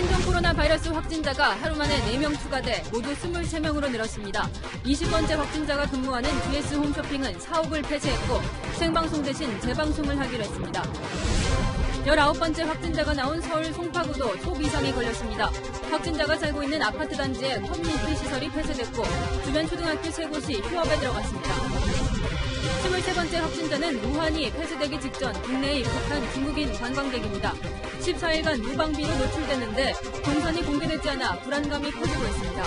신종 코로나 바이러스 확진자가 하루 만에 4명 추가돼 모두 23명으로 늘었습니다. 20번째 확진자가 근무하는 GS 홈쇼핑은 사옥을 폐쇄했고 생방송 대신 재방송을 하기로 했습니다. 19번째 확진자가 나온 서울 송파구도 초비상이 걸렸습니다. 확진자가 살고 있는 아파트 단지의 커뮤니티 시설이 폐쇄됐고 주변 초등학교 3곳이 휴업에 들어갔습니다. 23번째 확진자는 우한이 폐쇄되기 직전 국내에 입국한 중국인 관광객입니다. 14일간 무방비로 노출됐는데 동선이 공개되지 않아 불안감이 커지고 있습니다.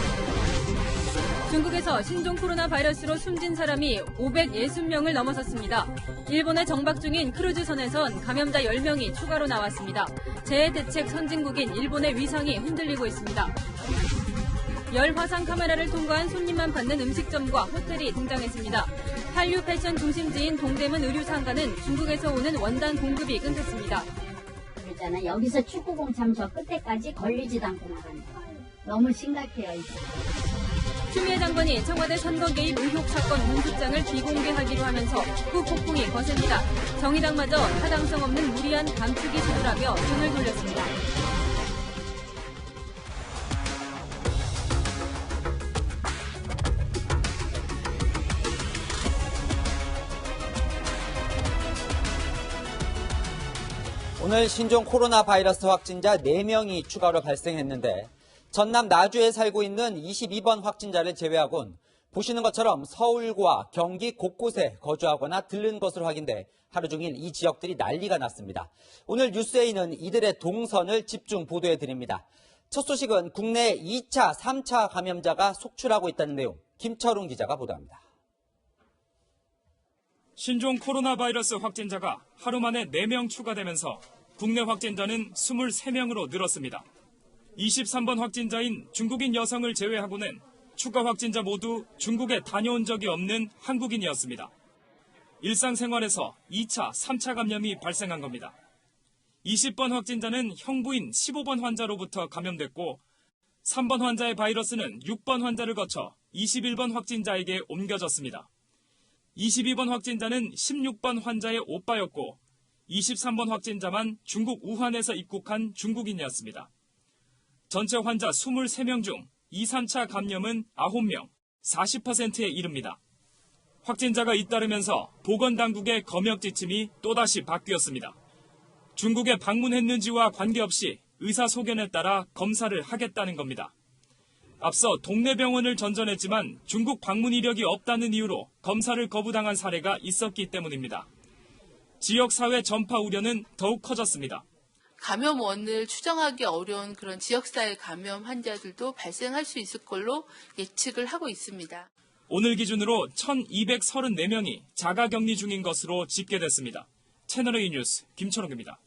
중국에서 신종 코로나 바이러스로 숨진 사람이 560명을 넘어섰습니다. 일본에 정박 중인 크루즈선에선 감염자 10명이 추가로 나왔습니다. 재해대책 선진국인 일본의 위상이 흔들리고 있습니다. 열 화상 카메라를 통과한 손님만 받는 음식점과 호텔이 등장했습니다. 한류 패션 중심지인 동대문 의류상가는 중국에서 오는 원단 공급이 끊겼습니다. 그렇잖아. 여기서 축구공 참 저 끝에까지 걸리지도 않고 나가는 거. 너무 심각해요, 이제. 추미애 장관이 청와대 선거 개입 의혹 사건 문수장을 비공개하기로 하면서 후폭풍이 거셉니다. 정의당마저 타당성 없는 무리한 감추기 시도라며 등을 돌렸습니다. 오늘 신종 코로나 바이러스 확진자 4명이 추가로 발생했는데 전남 나주에 살고 있는 22번 확진자를 제외하곤 보시는 것처럼 서울과 경기 곳곳에 거주하거나 들른 것으로 확인돼 하루 종일 이 지역들이 난리가 났습니다. 오늘 뉴스에이는 이들의 동선을 집중 보도해드립니다. 첫 소식은 국내 2차, 3차 감염자가 속출하고 있다는 내용, 김철웅 기자가 보도합니다. 신종 코로나 바이러스 확진자가 하루 만에 4명 추가되면서 국내 확진자는 23명으로 늘었습니다. 23번 확진자인 중국인 여성을 제외하고는 추가 확진자 모두 중국에 다녀온 적이 없는 한국인이었습니다. 일상생활에서 2차, 3차 감염이 발생한 겁니다. 20번 확진자는 형부인 15번 환자로부터 감염됐고 3번 환자의 바이러스는 6번 환자를 거쳐 21번 확진자에게 옮겨졌습니다. 22번 확진자는 16번 환자의 오빠였고 23번 확진자만 중국 우한에서 입국한 중국인이었습니다. 전체 환자 23명 중 2, 3차 감염은 9명, 40%에 이릅니다. 확진자가 잇따르면서 보건당국의 검역 지침이 또다시 바뀌었습니다. 중국에 방문했는지와 관계없이 의사소견에 따라 검사를 하겠다는 겁니다. 앞서 동네 병원을 전전했지만 중국 방문 이력이 없다는 이유로 검사를 거부당한 사례가 있었기 때문입니다. 지역사회 전파 우려는 더욱 커졌습니다. 감염원을 추정하기 어려운 그런 지역사회 감염 환자들도 발생할 수 있을 걸로 예측을 하고 있습니다. 오늘 기준으로 1,234명이 자가격리 중인 것으로 집계됐습니다. 채널A 뉴스 김철웅입니다.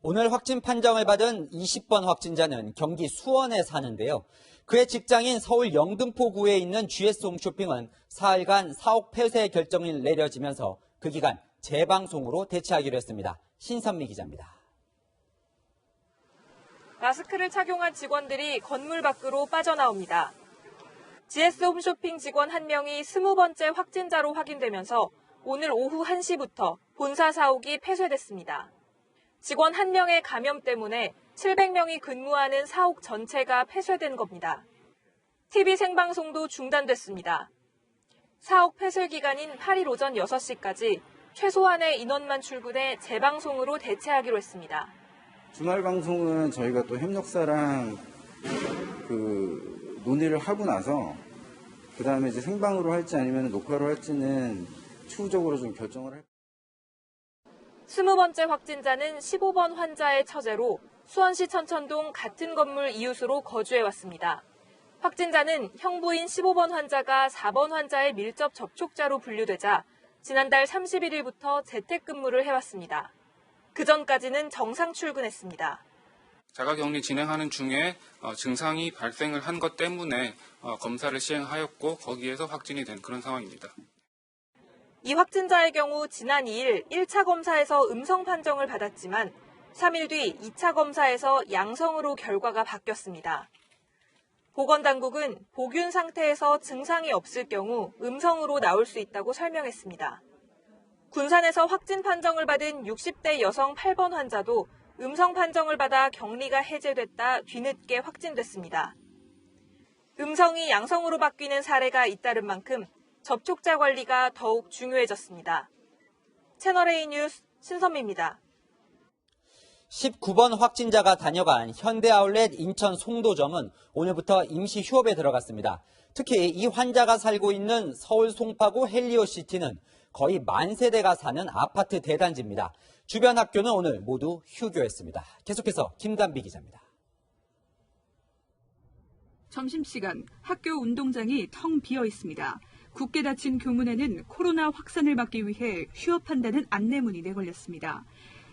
오늘 확진 판정을 받은 20번 확진자는 경기 수원에 사는데요. 그의 직장인 서울 영등포구에 있는 GS 홈쇼핑은 사흘간 사옥 폐쇄 결정이 내려지면서 그 기간 재방송으로 대체하기로 했습니다. 신선미 기자입니다. 마스크를 착용한 직원들이 건물 밖으로 빠져나옵니다. GS 홈쇼핑 직원 1명이 20번째 확진자로 확인되면서 오늘 오후 1시부터 본사 사옥이 폐쇄됐습니다. 직원 1명의 감염 때문에 700명이 근무하는 사옥 전체가 폐쇄된 겁니다. TV 생방송도 중단됐습니다. 사옥 폐쇄 기간인 8일 오전 6시까지 최소한의 인원만 출근해 재방송으로 대체하기로 했습니다. 주말 방송은 저희가 또 협력사랑 논의를 하고 나서 그 다음에 이제 생방으로 할지 아니면 녹화로 할지는 추후적으로 좀 결정을 할. 20번째 확진자는 15번 환자의 처제로 수원시 천천동 같은 건물 이웃으로 거주해왔습니다. 확진자는 형부인 15번 환자가 4번 환자의 밀접 접촉자로 분류되자 지난달 31일부터 재택근무를 해왔습니다. 그전까지는 정상 출근했습니다. 자가격리 진행하는 중에 증상이 발생을 한 것 때문에 검사를 시행하였고 거기에서 확진이 된 그런 상황입니다. 이 확진자의 경우 지난 2일 1차 검사에서 음성 판정을 받았지만 3일 뒤 2차 검사에서 양성으로 결과가 바뀌었습니다. 보건당국은 보균 상태에서 증상이 없을 경우 음성으로 나올 수 있다고 설명했습니다. 군산에서 확진 판정을 받은 60대 여성 8번 환자도 음성 판정을 받아 격리가 해제됐다 뒤늦게 확진됐습니다. 음성이 양성으로 바뀌는 사례가 잇따른 만큼 접촉자 관리가 더욱 중요해졌습니다. 채널A 뉴스 신선미입니다. 19번 확진자가 다녀간 현대아울렛 인천 송도점은 오늘부터 임시 휴업에 들어갔습니다. 특히 이 환자가 살고 있는 서울 송파구 헬리오시티는 거의 만 세대가 사는 아파트 대단지입니다. 주변 학교는 오늘 모두 휴교했습니다. 계속해서 김단비 기자입니다. 점심시간 학교 운동장이 텅 비어 있습니다. 굳게 닫힌 교문에는 코로나 확산을 막기 위해 휴업한다는 안내문이 내걸렸습니다.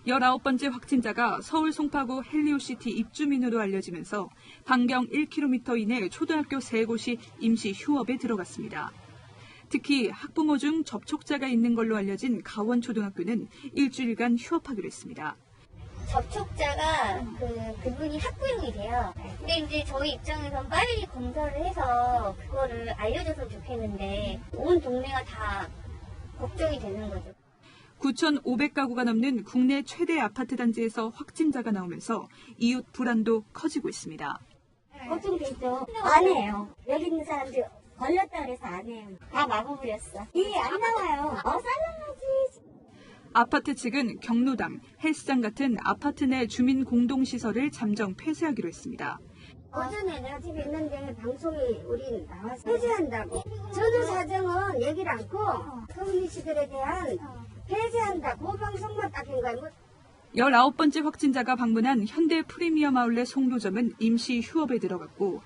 19번째 확진자가 서울 송파구 헬리오시티 입주민으로 알려지면서 반경 1km 이내 초등학교 3곳이 임시 휴업에 들어갔습니다. 특히 학부모 중 접촉자가 있는 걸로 알려진 가원초등학교는 일주일간 휴업하기로 했습니다. 접촉자가 그분이 학부형이세요. 근데 이제 저희 입장에선 빨리 검사를 해서 그거를 알려줬으면 좋겠는데 온 동네가 다 걱정이 되는 거죠. 9,500가구가 넘는 국내 최대 아파트 단지에서 확진자가 나오면서 이웃 불안도 커지고 있습니다. 걱정되죠. 안 해요. 여기 있는 사람들 걸렸다 그래서 안 해요. 다 막아버렸어. 안 나와요. 살려야지. 아파트 측은 경로당, 헬스장 같은 아파트 내 주민 공동시설을 잠정 폐쇄하기로 했습니다. 어전에 내가 집에 있는데 방송이 우린 나와서 폐쇄한다고. 저도 사정은 얘기를 않고 서울시들에 대한 폐쇄한다. 그 방송만 딱인 거야. 19번째 확진자가 방문한 현대 프리미엄 아울렛 송도점은 임시 휴업에 들어갔고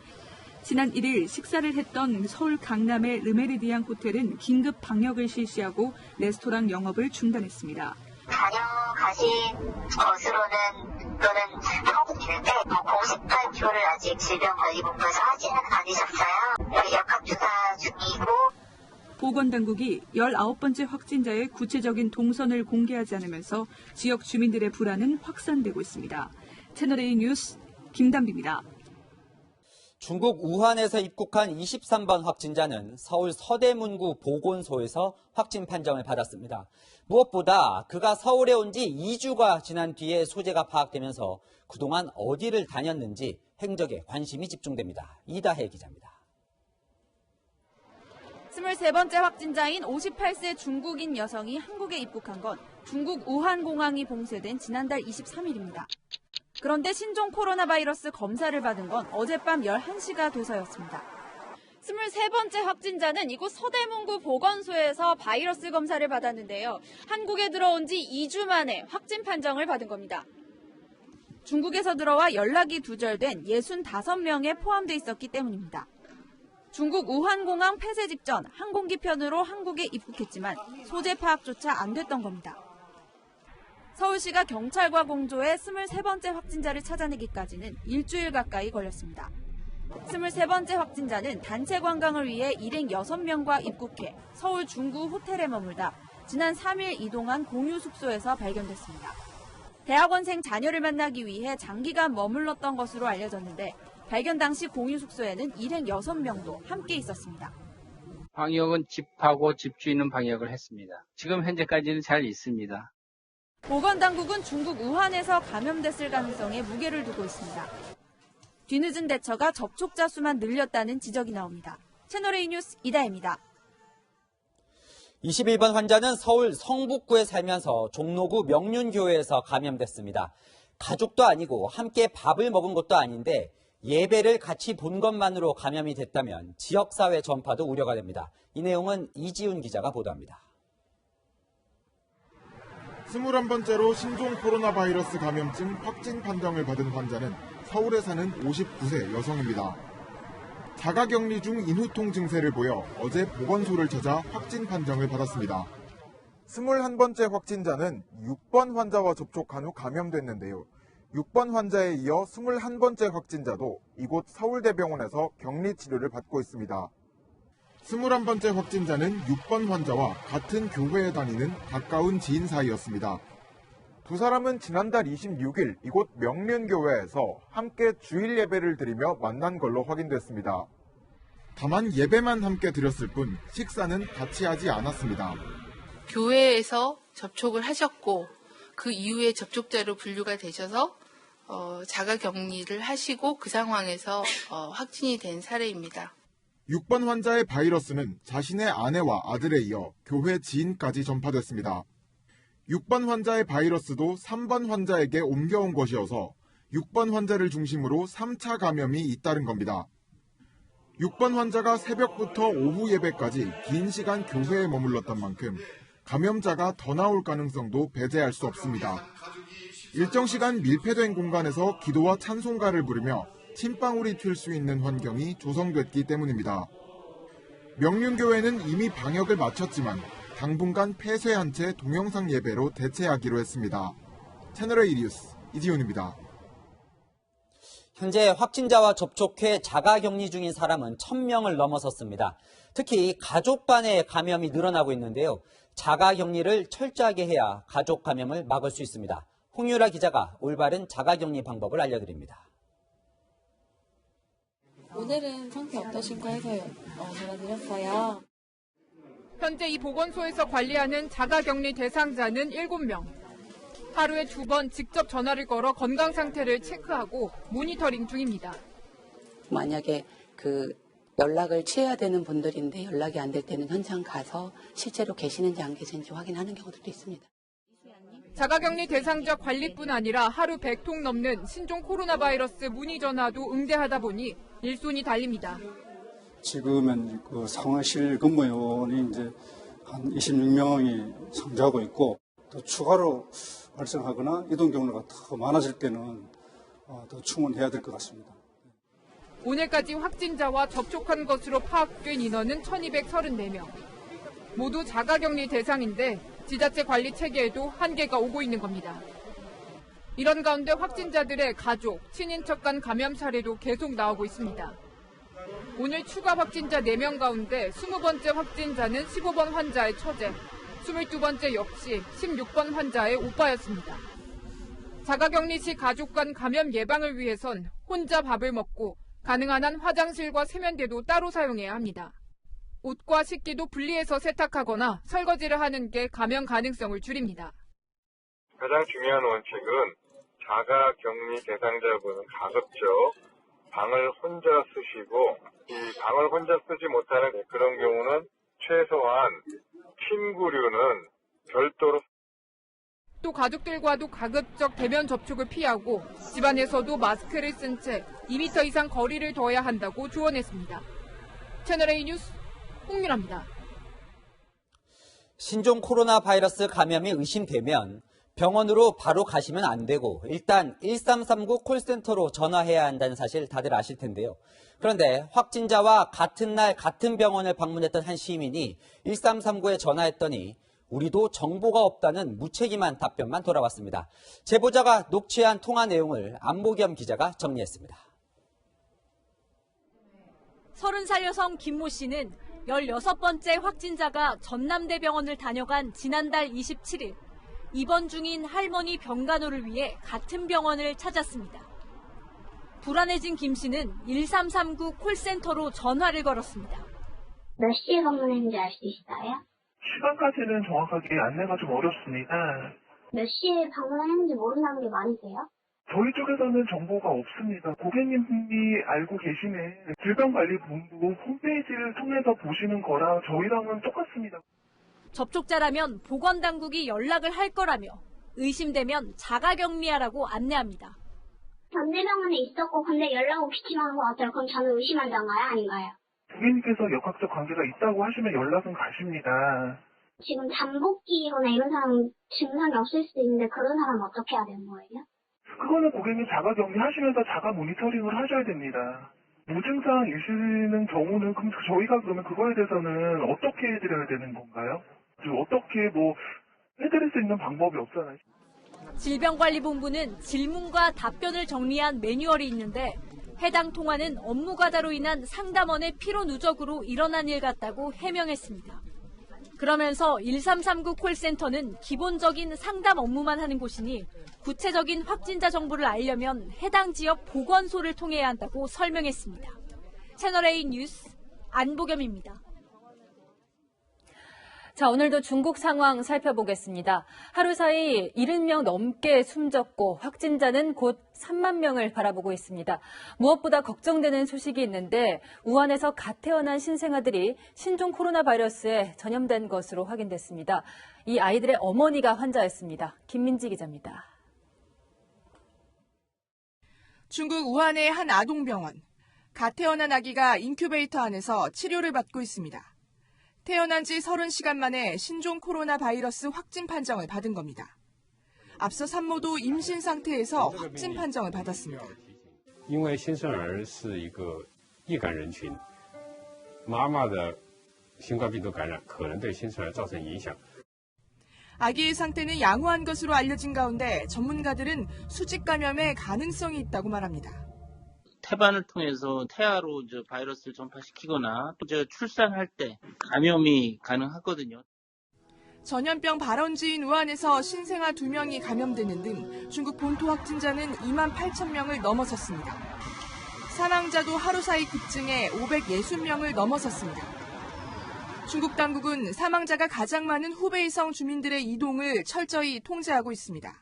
지난 1일 식사를 했던 서울 강남의 르메리디앙 호텔은 긴급 방역을 실시하고 레스토랑 영업을 중단했습니다. 다녀가신 것으로는 또는 하고 있는데 공식 발표를 아직 질병관리본부에서 하지는 않으셨어요. 역학조사 중이고. 보건당국이 19번째 확진자의 구체적인 동선을 공개하지 않으면서 지역 주민들의 불안은 확산되고 있습니다. 채널A 뉴스 김단비입니다. 중국 우한에서 입국한 23번 확진자는 서울 서대문구 보건소에서 확진 판정을 받았습니다. 무엇보다 그가 서울에 온 지 2주가 지난 뒤에 소재가 파악되면서 그동안 어디를 다녔는지 행적에 관심이 집중됩니다. 이다혜 기자입니다. 23번째 확진자인 58세 중국인 여성이 한국에 입국한 건 중국 우한공항이 봉쇄된 지난달 23일입니다. 그런데 신종 코로나 바이러스 검사를 받은 건 어젯밤 11시가 돼서였습니다. 23번째 확진자는 이곳 서대문구 보건소에서 바이러스 검사를 받았는데요. 한국에 들어온 지 2주 만에 확진 판정을 받은 겁니다. 중국에서 들어와 연락이 두절된 65명에 포함돼 있었기 때문입니다. 중국 우한공항 폐쇄 직전 항공기편으로 한국에 입국했지만 소재 파악조차 안 됐던 겁니다. 서울시가 경찰과 공조해 23번째 확진자를 찾아내기까지는 일주일 가까이 걸렸습니다. 23번째 확진자는 단체 관광을 위해 일행 6명과 입국해 서울 중구 호텔에 머물다 지난 3일 이동한 공유 숙소에서 발견됐습니다. 대학원생 자녀를 만나기 위해 장기간 머물렀던 것으로 알려졌는데 발견 당시 공유 숙소에는 일행 6명도 함께 있었습니다. 방역은 집하고 집주인은 방역을 했습니다. 지금 현재까지는 잘 있습니다. 보건당국은 중국 우한에서 감염됐을 가능성에 무게를 두고 있습니다. 뒤늦은 대처가 접촉자 수만 늘렸다는 지적이 나옵니다. 채널A 뉴스 이다혜입니다. 21번 환자는 서울 성북구에 살면서 종로구 명륜교회에서 감염됐습니다. 가족도 아니고 함께 밥을 먹은 것도 아닌데 예배를 같이 본 것만으로 감염이 됐다면 지역사회 전파도 우려가 됩니다. 이 내용은 이지훈 기자가 보도합니다. 21번째로 신종 코로나 바이러스 감염증 확진 판정을 받은 환자는 서울에 사는 59세 여성입니다. 자가격리 중 인후통 증세를 보여 어제 보건소를 찾아 확진 판정을 받았습니다. 21번째 확진자는 6번 환자와 접촉한 후 감염됐는데요. 6번 환자에 이어 21번째 확진자도 이곳 서울대병원에서 격리 치료를 받고 있습니다. 21번째 확진자는 6번 환자와 같은 교회에 다니는 가까운 지인 사이였습니다. 두 사람은 지난달 26일 이곳 명륜교회에서 함께 주일 예배를 드리며 만난 걸로 확인됐습니다. 다만 예배만 함께 드렸을 뿐 식사는 같이 하지 않았습니다. 교회에서 접촉을 하셨고 그 이후에 접촉자로 분류가 되셔서 자가격리를 하시고 그 상황에서 확진이 된 사례입니다. 6번 환자의 바이러스는 자신의 아내와 아들에 이어 교회 지인까지 전파됐습니다. 6번 환자의 바이러스도 3번 환자에게 옮겨온 것이어서 6번 환자를 중심으로 3차 감염이 잇따른 겁니다. 6번 환자가 새벽부터 오후 예배까지 긴 시간 교회에 머물렀던 만큼 감염자가 더 나올 가능성도 배제할 수 없습니다. 일정 시간 밀폐된 공간에서 기도와 찬송가를 부르며 침방울이 튈 수 있는 환경이 조성됐기 때문입니다. 명륜교회는 이미 방역을 마쳤지만 당분간 폐쇄한 채 동영상 예배로 대체하기로 했습니다. 채널A 뉴스 이지훈입니다. 현재 확진자와 접촉해 자가격리 중인 사람은 1000명을 넘어섰습니다. 특히 가족 간의 감염이 늘어나고 있는데요. 자가격리를 철저하게 해야 가족 감염을 막을 수 있습니다. 홍유라 기자가 올바른 자가격리 방법을 알려드립니다. 오늘은 상태 어떠신가 해서 전화드렸어요. 현재 이 보건소에서 관리하는 자가격리 대상자는 7명. 하루에 2번 직접 전화를 걸어 건강 상태를 체크하고 모니터링 중입니다. 만약에 연락을 취해야 되는 분들인데 연락이 안 될 때는 현장 가서 실제로 계시는지 안 계시는지 확인하는 경우들도 있습니다. 자가격리 대상자 관리뿐 아니라 하루 100통 넘는 신종 코로나 바이러스 문의 전화도 응대하다 보니 일손이 달립니다. 지금은 상황실 근무요원이 이제 한 26명이 상주하고 있고 또 추가로 발생하거나 이동 경로가 더 많아질 때는 더 충원해야 될 것 같습니다. 오늘까지 확진자와 접촉한 것으로 파악된 인원은 1234명. 모두 자가격리 대상인데 지자체 관리 체계에도 한계가 오고 있는 겁니다. 이런 가운데 확진자들의 가족, 친인척 간 감염 사례도 계속 나오고 있습니다. 오늘 추가 확진자 4명 가운데 20번째 확진자는 15번 환자의 처제, 22번째 역시 16번 환자의 오빠였습니다. 자가격리 시 가족 간 감염 예방을 위해선 혼자 밥을 먹고 가능한 한 화장실과 세면대도 따로 사용해야 합니다. 옷과 식기도 분리해서 세탁하거나 설거지를 하는 게 감염 가능성을 줄입니다. 가장 중요한 원칙은 자가격리 대상자분은 가급적 방을 혼자 쓰시고 이 방을 혼자 쓰지 못하는 그런 경우는 최소한 침구류는 별도로 또 가족들과도 가급적 대면 접촉을 피하고 집안에서도 마스크를 쓴 채 2m 이상 거리를 둬야 한다고 조언했습니다. 채널A 뉴스 홍윤아입니다. 신종 코로나 바이러스 감염이 의심되면 병원으로 바로 가시면 안 되고 일단 1339 콜센터로 전화해야 한다는 사실 다들 아실 텐데요. 그런데 확진자와 같은 날 같은 병원을 방문했던 한 시민이 1339에 전화했더니 우리도 정보가 없다는 무책임한 답변만 돌아왔습니다. 제보자가 녹취한 통화 내용을 안보겸 기자가 정리했습니다. 30살 여성 김모 씨는 16번째 확진자가 전남대병원을 다녀간 지난달 27일 입원 중인 할머니 병간호를 위해 같은 병원을 찾았습니다. 불안해진 김 씨는 1339 콜센터로 전화를 걸었습니다. 몇 시에 방문했는지 알 수 있어요? 시간까지는 정확하게 안내가 좀 어렵습니다. 몇 시에 방문했는지 모른다는 게 말이세요? 저희 쪽에서는 정보가 없습니다. 고객님이 알고 계시는 질병관리본부 홈페이지를 통해서 보시는 거라 저희랑은 똑같습니다. 접촉자라면 보건당국이 연락을 할 거라며 의심되면 자가격리하라고 안내합니다. 전대병원에 있었고 근데 연락 오기 기침하는 거 같아요. 그럼 저는 의심한다나요? 아닌가요? 고객님께서 역학적 관계가 있다고 하시면 연락은 가십니다. 지금 잠복기거나 이런 사람 증상이 없을 수도 있는데 그런 사람은 어떻게 해야 되는 거예요? 그거는 고객님 자가격리 하시면서 자가 모니터링을 하셔야 됩니다. 무증상이시는 경우는 그럼 저희가 그러면 그거에 대해서는 어떻게 해드려야 되는 건가요? 어떻게 해드릴 수 있는 방법이 없잖아요. 질병관리본부는 질문과 답변을 정리한 매뉴얼이 있는데 해당 통화는 업무 과다로 인한 상담원의 피로 누적으로 일어난 일 같다고 해명했습니다. 그러면서 1339 콜센터는 기본적인 상담 업무만 하는 곳이니 구체적인 확진자 정보를 알려면 해당 지역 보건소를 통해야 한다고 설명했습니다. 채널A 뉴스 안보겸입니다. 자, 오늘도 중국 상황 살펴보겠습니다. 하루 사이 70명 넘게 숨졌고 확진자는 곧 3만 명을 바라보고 있습니다. 무엇보다 걱정되는 소식이 있는데 우한에서 갓 태어난 신생아들이 신종 코로나 바이러스에 전염된 것으로 확인됐습니다. 이 아이들의 어머니가 환자였습니다. 김민지 기자입니다. 중국 우한의 한 아동병원. 갓 태어난 아기가 인큐베이터 안에서 치료를 받고 있습니다. 태어난 지 30시간 만에 신종 코로나 바이러스 확진 판정을 받은 겁니다. 앞서 산모도 임신 상태에서 확진 판정을 받았습니다. 因为新生儿是一个易感人群，妈妈的新冠病毒感染可能对新生儿造成影响。 아기의 상태는 양호한 것으로 알려진 가운데 전문가들은 수직 감염의 가능성이 있다고 말합니다. 태반을 통해서 태아로 바이러스를 전파시키거나 또 출산할 때 감염이 가능하거든요. 전염병 발원지인 우한에서 신생아 2명이 감염되는 등 중국 본토 확진자는 2만 8천 명을 넘어섰습니다. 사망자도 하루 사이 급증해 560명을 넘어섰습니다. 중국 당국은 사망자가 가장 많은 후베이성 주민들의 이동을 철저히 통제하고 있습니다.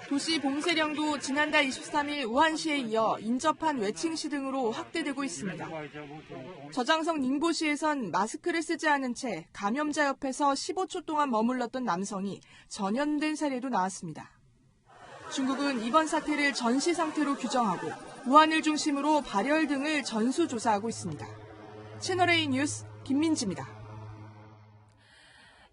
도시 봉쇄령도 지난달 23일 우한시에 이어 인접한 외칭시 등으로 확대되고 있습니다. 저장성 닝보시에선 마스크를 쓰지 않은 채 감염자 옆에서 15초 동안 머물렀던 남성이 전염된 사례도 나왔습니다. 중국은 이번 사태를 전시 상태로 규정하고 우한을 중심으로 발열 등을 전수조사하고 있습니다. 채널A 뉴스 김민지입니다.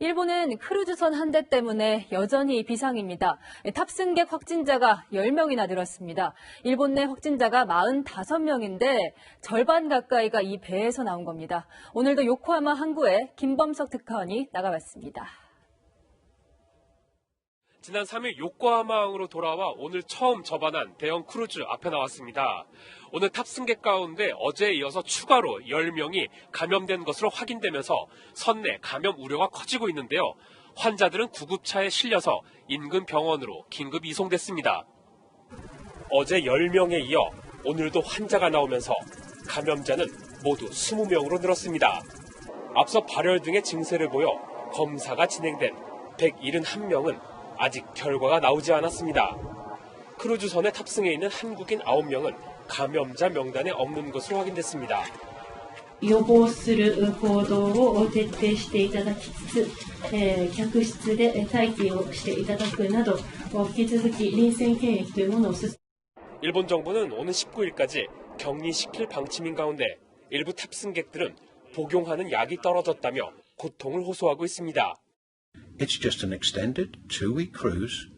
일본은 크루즈선 한 대 때문에 여전히 비상입니다. 탑승객 확진자가 10명이나 늘었습니다. 일본 내 확진자가 45명인데 절반 가까이가 이 배에서 나온 겁니다. 오늘도 요코하마 항구에 김범석 특파원이 나가봤습니다. 지난 3일 요코하마항으로 돌아와 오늘 처음 접안한 대형 크루즈 앞에 나왔습니다. 오늘 탑승객 가운데 어제에 이어서 추가로 10명이 감염된 것으로 확인되면서 선내 감염 우려가 커지고 있는데요. 환자들은 구급차에 실려서 인근 병원으로 긴급 이송됐습니다. 어제 10명에 이어 오늘도 환자가 나오면서 감염자는 모두 20명으로 늘었습니다. 앞서 발열 등의 증세를 보여 검사가 진행된 171명은 아직 결과가 나오지 않았습니다. 크루즈선에 탑승해 있는 한국인 9명은 감염자 명단에 없는 것으로 확인됐습니다. 予防する行動を徹底していただきつつ、客室で待機をしていただくなど、引き続き臨戦検疫というものを進め 일본 정부는 오는 19일까지 격리시킬 방침인 가운데 일부 탑승객들은 복용하는 약이 떨어졌다며 고통을 호소하고 있습니다. It's just an extended 2-week cruise,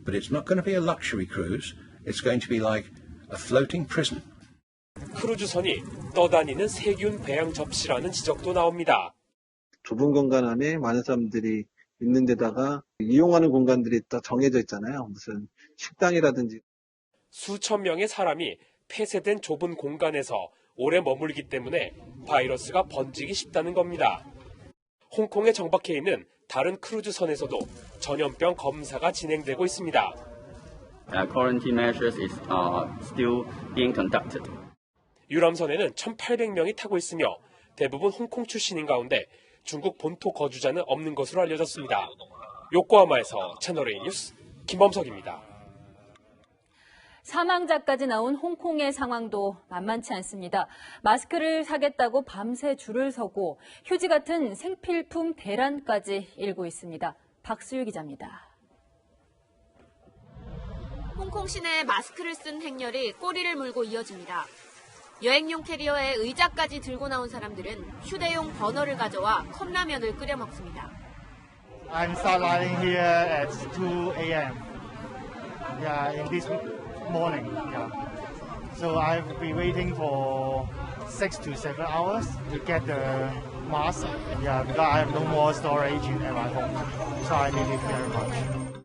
but it's not going to be a luxury cruise. It's going to be like a floating prison. 크루즈선이 떠다니는 세균 배양 접시라는 지적도 나옵니다. 좁은 공간 안에 많은 사람들이 있는 데다가 이용하는 공간들이 딱 정해져 있잖아요. 무슨 식당이라든지. 수천 명의 사람이 폐쇄된 좁은 공간에서 오래 머물기 때문에 바이러스가 번지기 쉽다는 겁니다. 홍콩에 정박해 있는 다른 크루즈선에서도 전염병 검사가 진행되고 있습니다. Quarantine measures is still being conducted. 유람선에는 1,800명이 타고 있으며 대부분 홍콩 출신인 가운데 중국 본토 거주자는 없는 것으로 알려졌습니다. 요코하마에서 채널A 뉴스 김범석입니다. 사망자까지 나온 홍콩의 상황도 만만치 않습니다. 마스크를 사겠다고 밤새 줄을 서고 휴지 같은 생필품 대란까지 일고 있습니다. 박수유 기자입니다. 홍콩 시내에 마스크를 쓴 행렬이 꼬리를 물고 이어집니다. 여행용 캐리어에 의자까지 들고 나온 사람들은 휴대용 버너를 가져와 컵라면을 끓여 먹습니다. I'm starting here at 2 a.m. Yeah, in this morning. Yeah. So I've been waiting for 6 to 7 hours to get the mask. Yeah, because I have no more storage at my home. So I need it very much.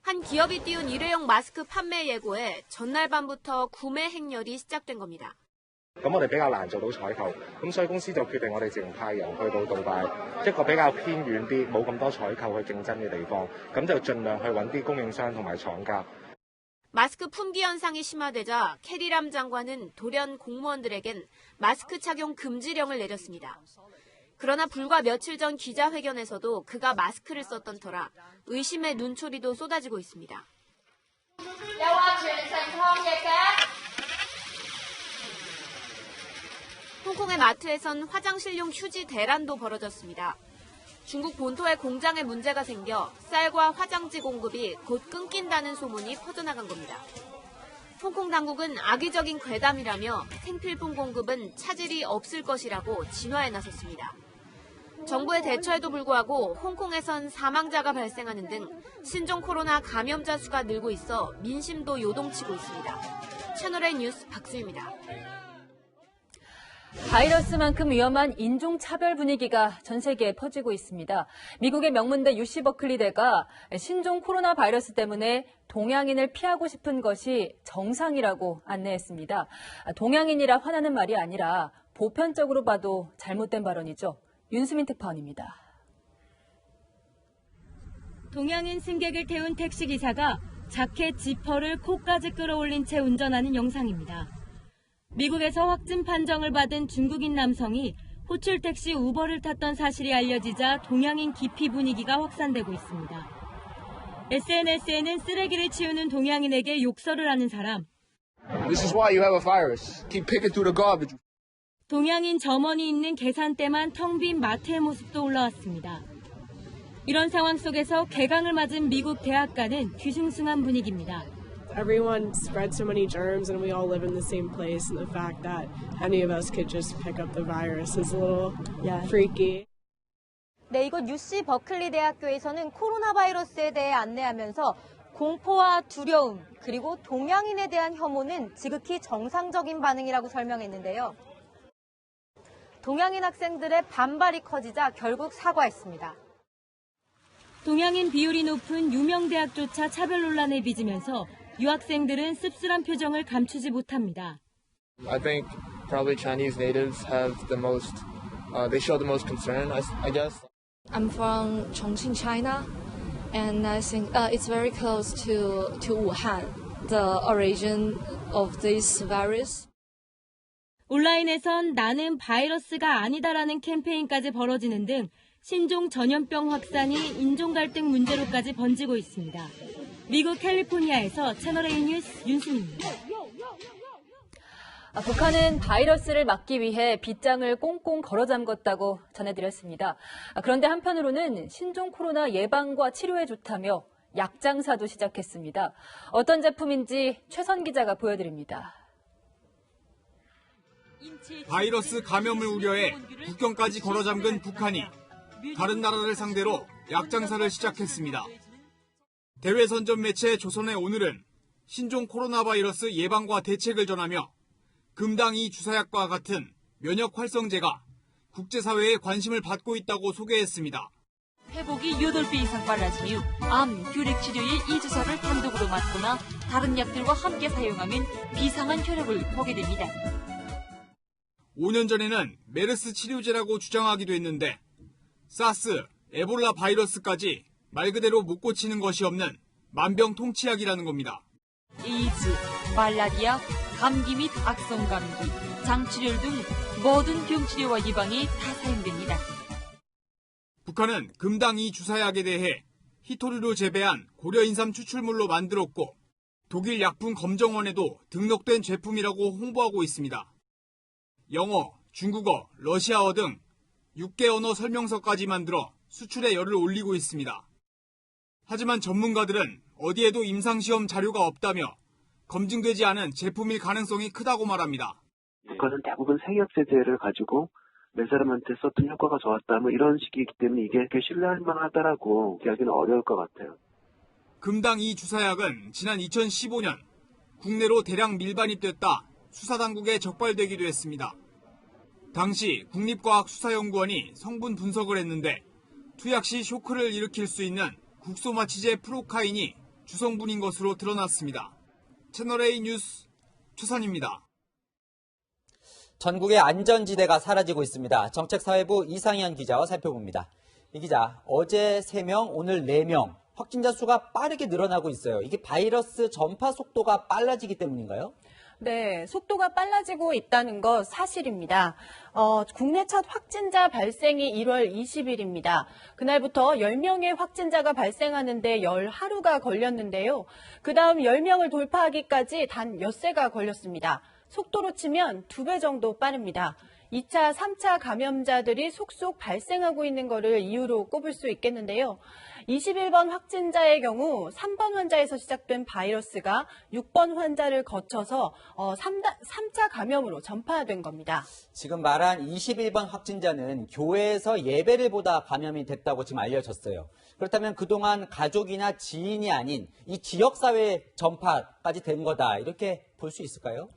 한 기업이 띄운 일회용 마스크 판매 예고에 전날 밤부터 구매 행렬이 시작된 겁니다. 咁我哋比較難做到採購，咁所以公司就決定我哋淨派人去到杜拜，一個比較偏遠啲、冇咁多採購去競爭嘅地方，咁就盡量去揾啲供應商同埋廠家。 마스크 품귀 현상이 심화되자 캐리람 장관은 돌연 공무원들에겐 마스크 착용 금지령을 내렸습니다. 그러나 불과 며칠 전 기자회견에서도 그가 마스크를 썼던 터라 의심의 눈초리도 쏟아지고 있습니다. 홍콩의 마트에선 화장실용 휴지 대란도 벌어졌습니다. 중국 본토의 공장에 문제가 생겨 쌀과 화장지 공급이 곧 끊긴다는 소문이 퍼져나간 겁니다. 홍콩 당국은 악의적인 괴담이라며 생필품 공급은 차질이 없을 것이라고 진화에 나섰습니다. 정부의 대처에도 불구하고 홍콩에선 사망자가 발생하는 등 신종 코로나 감염자 수가 늘고 있어 민심도 요동치고 있습니다. 채널A 뉴스 박수희입니다. 바이러스만큼 위험한 인종차별 분위기가 전 세계에 퍼지고 있습니다. 미국의 명문대 UC 버클리대가 신종 코로나 바이러스 때문에 동양인을 피하고 싶은 것이 정상이라고 안내했습니다. 동양인이라 화나는 말이 아니라 보편적으로 봐도 잘못된 발언이죠. 윤수민 특파원입니다. 동양인 승객을 태운 택시기사가 자켓 지퍼를 코까지 끌어올린 채 운전하는 영상입니다. 미국에서 확진 판정을 받은 중국인 남성이 호출 택시 우버를 탔던 사실이 알려지자 동양인 기피 분위기가 확산되고 있습니다. SNS에는 쓰레기를 치우는 동양인에게 욕설을 하는 사람, This is why you have a virus. Keep picking through the garbage. 동양인 점원이 있는 계산대만 텅 빈 마트의 모습도 올라왔습니다. 이런 상황 속에서 개강을 맞은 미국 대학가는 뒤숭숭한 분위기입니다. Everyone spreads so many germs and we all live in the same place, and the fact that any of us could just pick up the virus is a little freaky. 네, 이곳 UC 버클리 대학교에서는 코로나 바이러스에 대해 안내하면서 공포와 두려움, 그리고 동양인에 대한 혐오는 지극히 정상적인 반응이라고 설명했는데요. 동양인 학생들의 반발이 커지자 결국 사과했습니다. 동양인 비율이 높은 유명 대학조차 차별 논란에 빚으면서 유학생들은 씁쓸한 표정을 감추지 못합니다. I think probably Chinese natives have the most, they show the most concern, I guess. I'm from Chongqing, China, and I think it's very close to Wuhan, the origin of this virus. 온라인에선 나는 바이러스가 아니다라는 캠페인까지 벌어지는 등 신종 전염병 확산이 인종 갈등 문제로까지 번지고 있습니다. 미국 캘리포니아에서 채널A 뉴스 윤수민입니다. 북한은 바이러스를 막기 위해 빗장을 꽁꽁 걸어잠궜다고 전해드렸습니다. 그런데 한편으로는 신종 코로나 예방과 치료에 좋다며 약 장사도 시작했습니다. 어떤 제품인지 최선 기자가 보여드립니다. 바이러스 감염을 우려해 국경까지 걸어잠근 북한이 다른 나라를 상대로 약 장사를 시작했습니다. 대외 선전 매체 조선의 오늘은 신종 코로나 바이러스 예방과 대책을 전하며 금당2 주사약과 같은 면역 활성제가 국제사회의 관심을 받고 있다고 소개했습니다. 회복이 8배 이상 빨라진 이후 암, 균핵 치료에 이 주사를 단독으로 맞거나 다른 약들과 함께 사용하면 비상한 효력을 보게 됩니다. 5년 전에는 메르스 치료제라고 주장하기도 했는데 사스, 에볼라 바이러스까지 말 그대로 못 고치는 것이 없는 만병통치약이라는 겁니다. 에이즈, 말라리아, 감기 및 악성 감기, 장출혈 등 모든 병치료와 예방에 다 사용됩니다. 북한은 금당2 주사약에 대해 히토류로 재배한 고려인삼 추출물로 만들었고 독일 약품 검정원에도 등록된 제품이라고 홍보하고 있습니다. 영어, 중국어, 러시아어 등 6개 언어 설명서까지 만들어 수출에 열을 올리고 있습니다. 하지만 전문가들은 어디에도 임상시험 자료가 없다며 검증되지 않은 제품일 가능성이 크다고 말합니다. 북한은 대부분 생약제제를 가지고 몇 사람한테 썼던 효과가 좋았다 뭐 이런 식이기 때문에 이게 신뢰할 만하다라고 이야기는 어려울 것 같아요. 금당2 주사약은 지난 2015년 국내로 대량 밀반입됐다 수사당국에 적발되기도 했습니다. 당시 국립과학수사연구원이 성분 분석을 했는데 투약 시 쇼크를 일으킬 수 있는 국소마취제 프로카인이 주성분인 것으로 드러났습니다. 채널A 뉴스 최선입니다. 전국의 안전지대가 사라지고 있습니다. 정책사회부 이상현 기자와 살펴봅니다. 이 기자, 어제 3명, 오늘 4명 확진자 수가 빠르게 늘어나고 있어요. 이게 바이러스 전파 속도가 빨라지기 때문인가요? 네, 속도가 빨라지고 있다는 것 사실입니다. 국내 첫 확진자 발생이 1월 20일입니다. 그날부터 10명의 확진자가 발생하는데 10하루가 걸렸는데요. 그 다음 10명을 돌파하기까지 단 엿새가 걸렸습니다. 속도로 치면 2배 정도 빠릅니다. 2차, 3차 감염자들이 속속 발생하고 있는 것을 이유로 꼽을 수 있겠는데요. 21번 확진자의 경우 3번 환자에서 시작된 바이러스가 6번 환자를 거쳐서 3차 감염으로 전파된 겁니다. 지금 말한 21번 확진자는 교회에서 예배를 보다 감염이 됐다고 지금 알려졌어요. 그렇다면 그동안 가족이나 지인이 아닌 이 지역사회 전파까지 된 거다, 이렇게 볼 수 있을까요?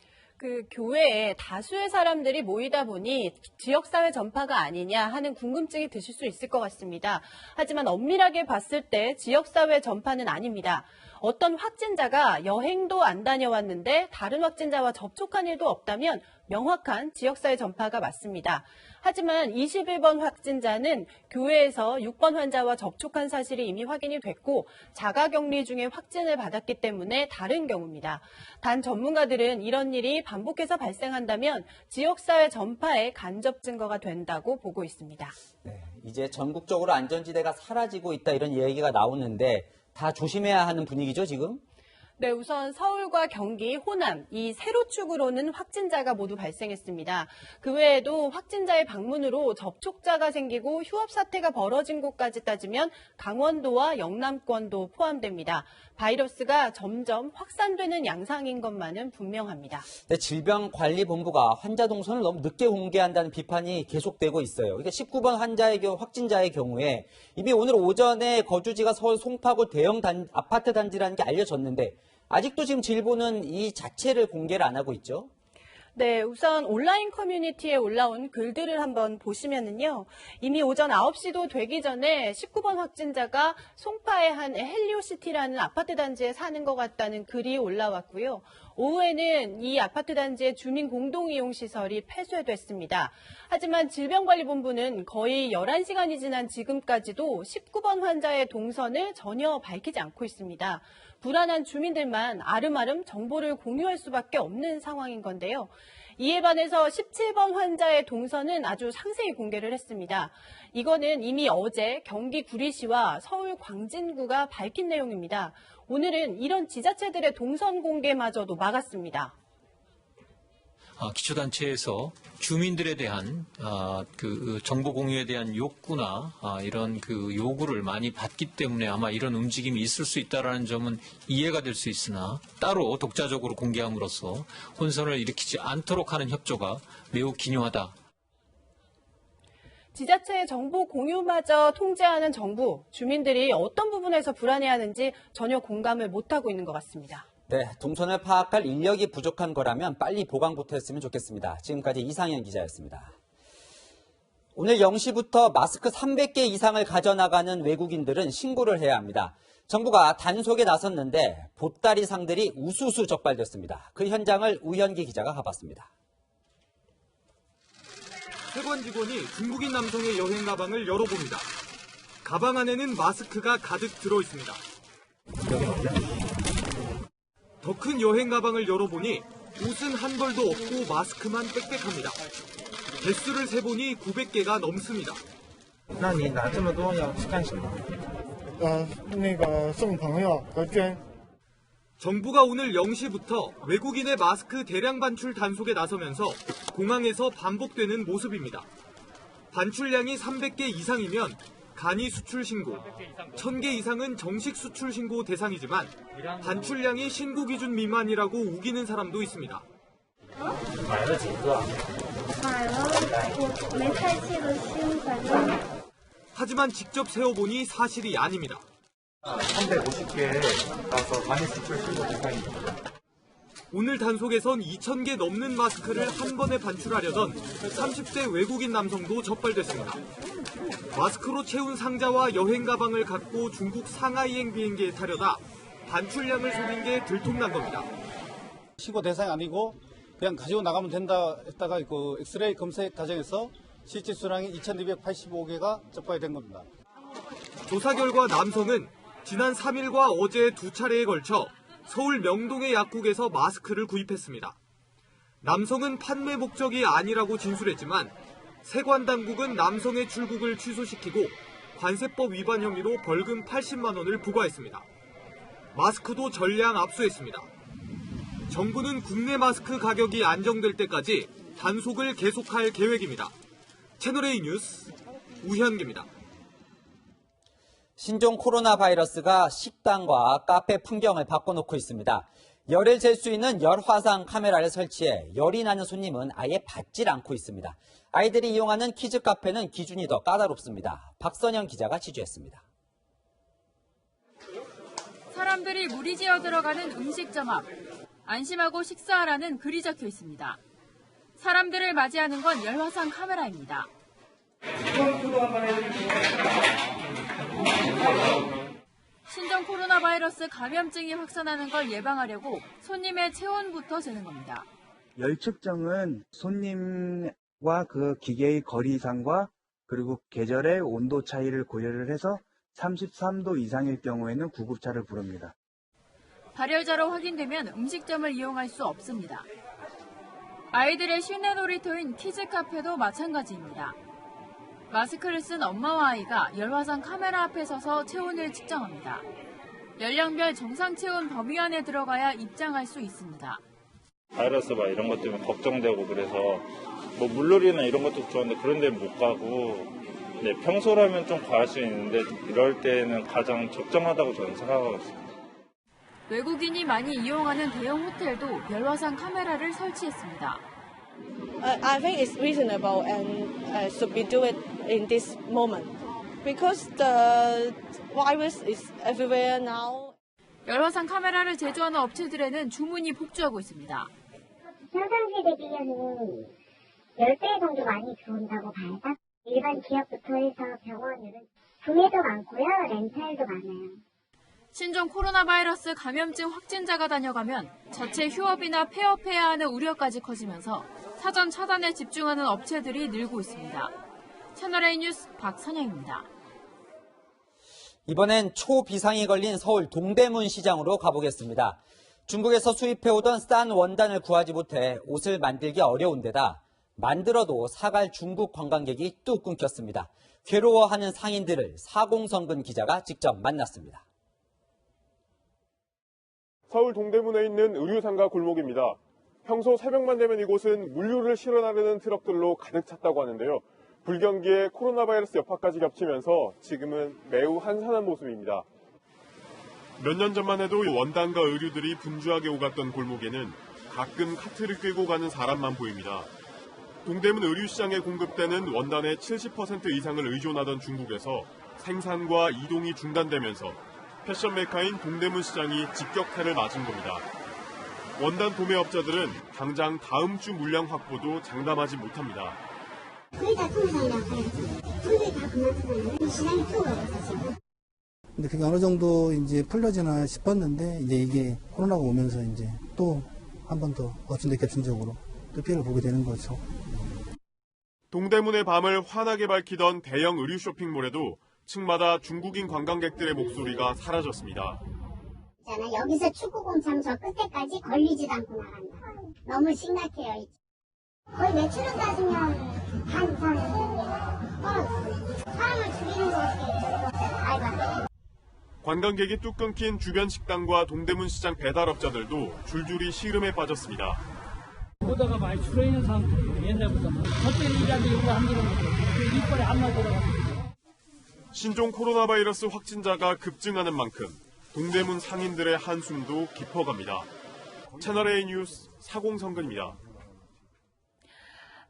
교회에 다수의 사람들이 모이다 보니 지역사회 전파가 아니냐 하는 궁금증이 드실 수 있을 것 같습니다. 하지만 엄밀하게 봤을 때 지역사회 전파는 아닙니다. 어떤 확진자가 여행도 안 다녀왔는데 다른 확진자와 접촉한 일도 없다면 명확한 지역사회 전파가 맞습니다. 하지만 21번 확진자는 교회에서 6번 환자와 접촉한 사실이 이미 확인이 됐고 자가격리 중에 확진을 받았기 때문에 다른 경우입니다. 단 전문가들은 이런 일이 반복해서 발생한다면 지역사회 전파의 간접 증거가 된다고 보고 있습니다. 네, 이제 전국적으로 안전지대가 사라지고 있다, 이런 얘기가 나오는데 다 조심해야 하는 분위기죠, 지금? 네, 우선 서울과 경기, 호남 이 세로축으로는 확진자가 모두 발생했습니다. 그 외에도 확진자의 방문으로 접촉자가 생기고 휴업 사태가 벌어진 곳까지 따지면 강원도와 영남권도 포함됩니다. 바이러스가 점점 확산되는 양상인 것만은 분명합니다. 네, 질병관리본부가 환자 동선을 너무 늦게 공개한다는 비판이 계속되고 있어요. 그러니까 19번 확진자의 경우에 이미 오늘 오전에 거주지가 서울 송파구 대형 아파트 단지라는 게 알려졌는데 아직도 지금 질보는 이 자체를 공개를 안 하고 있죠. 네, 우선 온라인 커뮤니티에 올라온 글들을 한번 보시면은요. 이미 오전 9시도 되기 전에 19번 확진자가 송파의 한 헬리오시티라는 아파트 단지에 사는 것 같다는 글이 올라왔고요. 오후에는 이 아파트 단지의 주민 공동이용시설이 폐쇄됐습니다. 하지만 질병관리본부는 거의 11시간이 지난 지금까지도 19번 환자의 동선을 전혀 밝히지 않고 있습니다. 불안한 주민들만 아름아름 정보를 공유할 수밖에 없는 상황인 건데요. 이에 반해서 17번 환자의 동선은 아주 상세히 공개를 했습니다. 이거는 이미 어제 경기 구리시와 서울 광진구가 밝힌 내용입니다. 오늘은 이런 지자체들의 동선 공개마저도 막았습니다. 기초단체에서 주민들에 대한 정보 공유에 대한 욕구나 이런 요구를 많이 받기 때문에 아마 이런 움직임이 있을 수 있다는 점은 이해가 될 수 있으나 따로 독자적으로 공개함으로써 혼선을 일으키지 않도록 하는 협조가 매우 기묘하다. 지자체의 정보 공유마저 통제하는 정부, 주민들이 어떤 부분에서 불안해하는지 전혀 공감을 못하고 있는 것 같습니다. 네, 동선을 파악할 인력이 부족한 거라면 빨리 보강부터 했으면 좋겠습니다. 지금까지 이상현 기자였습니다. 오늘 0시부터 마스크 300개 이상을 가져나가는 외국인들은 신고를 해야 합니다. 정부가 단속에 나섰는데 보따리 상들이 우수수 적발됐습니다. 그 현장을 우현기 기자가 가봤습니다. 세관 직원이 중국인 남성의 여행 가방을 열어봅니다. 가방 안에는 마스크가 가득 들어있습니다. 더 큰 여행 가방을 열어보니 옷은 한 벌도 없고 마스크만 빽빽합니다. 개수를 세보니 900개가 넘습니다. 那你拿这么多要干什么？那个送朋友和捐。 정부가 오늘 0시부터 외국인의 마스크 대량 반출 단속에 나서면서 공항에서 반복되는 모습입니다. 반출량이 300개 이상이면 간이 수출 신고, 1000개 이상은 정식 수출 신고 대상이지만 반출량이 신고 기준 미만이라고 우기는 사람도 있습니다. 하지만 직접 세어보니 사실이 아닙니다. 350개 간이 수출 신고 대상입니다. 오늘 단속에선 2000개 넘는 마스크를 한 번에 반출하려던 30대 외국인 남성도 적발됐습니다. 마스크로 채운 상자와 여행 가방을 갖고 중국 상하이행 비행기에 타려다 반출량을 속인 게 들통난 겁니다. 신고 대상이 아니고 그냥 가지고 나가면 된다 했다가 그 엑스레이 검색 과정에서 실제 수량이 2285개가 적발이 된 겁니다. 조사 결과 남성은 지난 3일과 어제 두 차례에 걸쳐 서울 명동의 약국에서 마스크를 구입했습니다. 남성은 판매 목적이 아니라고 진술했지만 세관 당국은 남성의 출국을 취소시키고 관세법 위반 혐의로 벌금 80만 원을 부과했습니다. 마스크도 전량 압수했습니다. 정부는 국내 마스크 가격이 안정될 때까지 단속을 계속할 계획입니다. 채널A 뉴스 우현기입니다. 신종 코로나 바이러스가 식당과 카페 풍경을 바꿔놓고 있습니다. 열을 잴 수 있는 열화상 카메라를 설치해 열이 나는 손님은 아예 받질 않고 있습니다. 아이들이 이용하는 키즈 카페는 기준이 더 까다롭습니다. 박선영 기자가 취재했습니다. 사람들이 무리지어 들어가는 음식점 앞. 안심하고 식사하라는 글이 적혀 있습니다. 사람들을 맞이하는 건 열화상 카메라입니다. 신종 코로나 바이러스 감염증이 확산하는 걸 예방하려고 손님의 체온부터 재는 겁니다. 열 측정은 손님과 그 기계의 거리상과 그리고 계절의 온도 차이를 고려를 해서 33도 이상일 경우에는 구급차를 부릅니다. 발열자로 확인되면 음식점을 이용할 수 없습니다. 아이들의 실내 놀이터인 키즈 카페도 마찬가지입니다. 마스크를 쓴 엄마와 아이가 열화상 카메라 앞에 서서 체온을 측정합니다. 연령별 정상 체온 범위 안에 들어가야 입장할 수 있습니다. 바이러스 이런 것 때문에 걱정되고 그래서 물놀이나 이런 것도 좋았는데 그런 데는 못 가고 평소라면 좀 갈 수 있는데 이럴 때는 가장 적정하다고 저는 생각하고 있습니다. 외국인이 많이 이용하는 대형 호텔도 열화상 카메라를 설치했습니다. I think it's reasonable and should be do it in this moment because the virus is everywhere now. 열화상 카메라를 제조하는 업체들에는 주문이 폭주하고 있습니다. 평상시에 대비해서는 10배 정도 많이 들어온다고 봐요. 일반 기업부터 해서 병원들은 구매도 많고요. 렌탈도 많아요. 신종 코로나 바이러스 감염증 확진자가 다녀가면 자체 휴업이나 폐업해야 하는 우려까지 커지면서 사전 차단에 집중하는 업체들이 늘고 있습니다. 채널A 뉴스 박선영입니다. 이번엔 초비상이 걸린 서울 동대문 시장으로 가보겠습니다. 중국에서 수입해오던 싼 원단을 구하지 못해 옷을 만들기 어려운 데다 만들어도 사갈 중국 관광객이 뚝 끊겼습니다. 괴로워하는 상인들을 사공성근 기자가 직접 만났습니다. 서울 동대문에 있는 의류상가 골목입니다. 평소 새벽만 되면 이곳은 물류를 실어 나르는 트럭들로 가득 찼다고 하는데요. 불경기에 코로나 바이러스 여파까지 겹치면서 지금은 매우 한산한 모습입니다. 몇 년 전만 해도 원단과 의류들이 분주하게 오갔던 골목에는 가끔 카트를 끌고 가는 사람만 보입니다. 동대문 의류시장에 공급되는 원단의 70% 이상을 의존하던 중국에서 생산과 이동이 중단되면서 패션 메카인 동대문 시장이 직격탄을 맞은 겁니다. 원단 도매업자들은 당장 다음 주 물량 확보도 장담하지 못합니다. 거의 다 통상이라고 해야지. 거의 다 그만두잖아요. 시장이 풀어버려서 지금. 근데 그게 어느 정도 이제 풀려지나 싶었는데 이제 이게 코로나가 오면서 이제 또 한 번 더 어쩐데 겹친적으로 또 피해를 보게 되는 거죠. 동대문의 밤을 환하게 밝히던 대형 의류 쇼핑몰에도 층마다 중국인 관광객들의 목소리가 사라졌습니다. 여기서 축구공장 저 끝에까지 걸리지도 않고 나간다. 너무 심각해요. 거의 매출을 따지면 반 이상이에요. 사람을 죽이는 거 같아요. 관광객이 뚝 끊긴 주변 식당과 동대문 시장 배달업자들도 줄줄이 시름에 빠졌습니다. 보다가 많이 줄어있는 상황이에요. 옛날보다. 그때는 일하는데 여기가 한 개는 이빨에 안 맞더라고요. 신종 코로나 바이러스 확진자가 급증하는 만큼 동대문 상인들의 한숨도 깊어갑니다. 채널A 뉴스 사공성근입니다.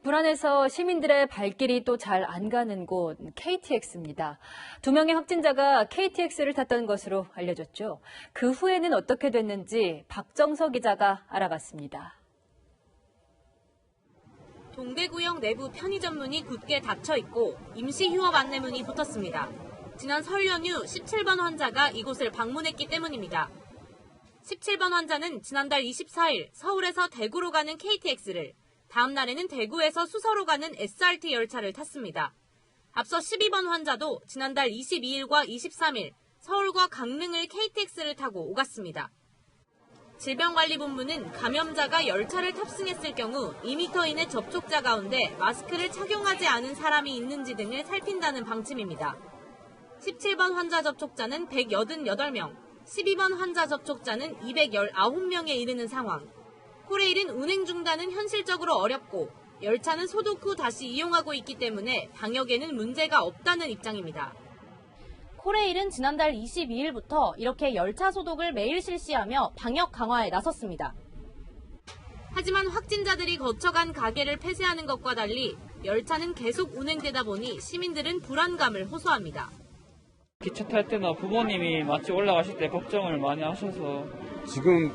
불안해서 시민들의 발길이 또 잘 안 가는 곳 KTX입니다. 2명의 확진자가 KTX를 탔던 것으로 알려졌죠. 그 후에는 어떻게 됐는지 박정서 기자가 알아봤습니다. 동대구역 내부 편의점 문이 굳게 닫혀 있고 임시 휴업 안내문이 붙었습니다. 지난 설 연휴 17번 환자가 이곳을 방문했기 때문입니다. 17번 환자는 지난달 24일 서울에서 대구로 가는 KTX를, 다음 날에는 대구에서 수서로 가는 SRT 열차를 탔습니다. 앞서 12번 환자도 지난달 22일과 23일 서울과 강릉을 KTX를 타고 오갔습니다. 질병관리본부는 감염자가 열차를 탑승했을 경우 2m 이내 접촉자 가운데 마스크를 착용하지 않은 사람이 있는지 등을 살핀다는 방침입니다. 17번 환자 접촉자는 188명, 12번 환자 접촉자는 219명에 이르는 상황. 코레일은 운행 중단은 현실적으로 어렵고 열차는 소독 후 다시 이용하고 있기 때문에 방역에는 문제가 없다는 입장입니다. 코레일은 지난달 22일부터 이렇게 열차 소독을 매일 실시하며 방역 강화에 나섰습니다. 하지만 확진자들이 거쳐간 가게를 폐쇄하는 것과 달리 열차는 계속 운행되다 보니 시민들은 불안감을 호소합니다. 기차 탈 때나 부모님이 마치 올라가실 때 걱정을 많이 하셔서 지금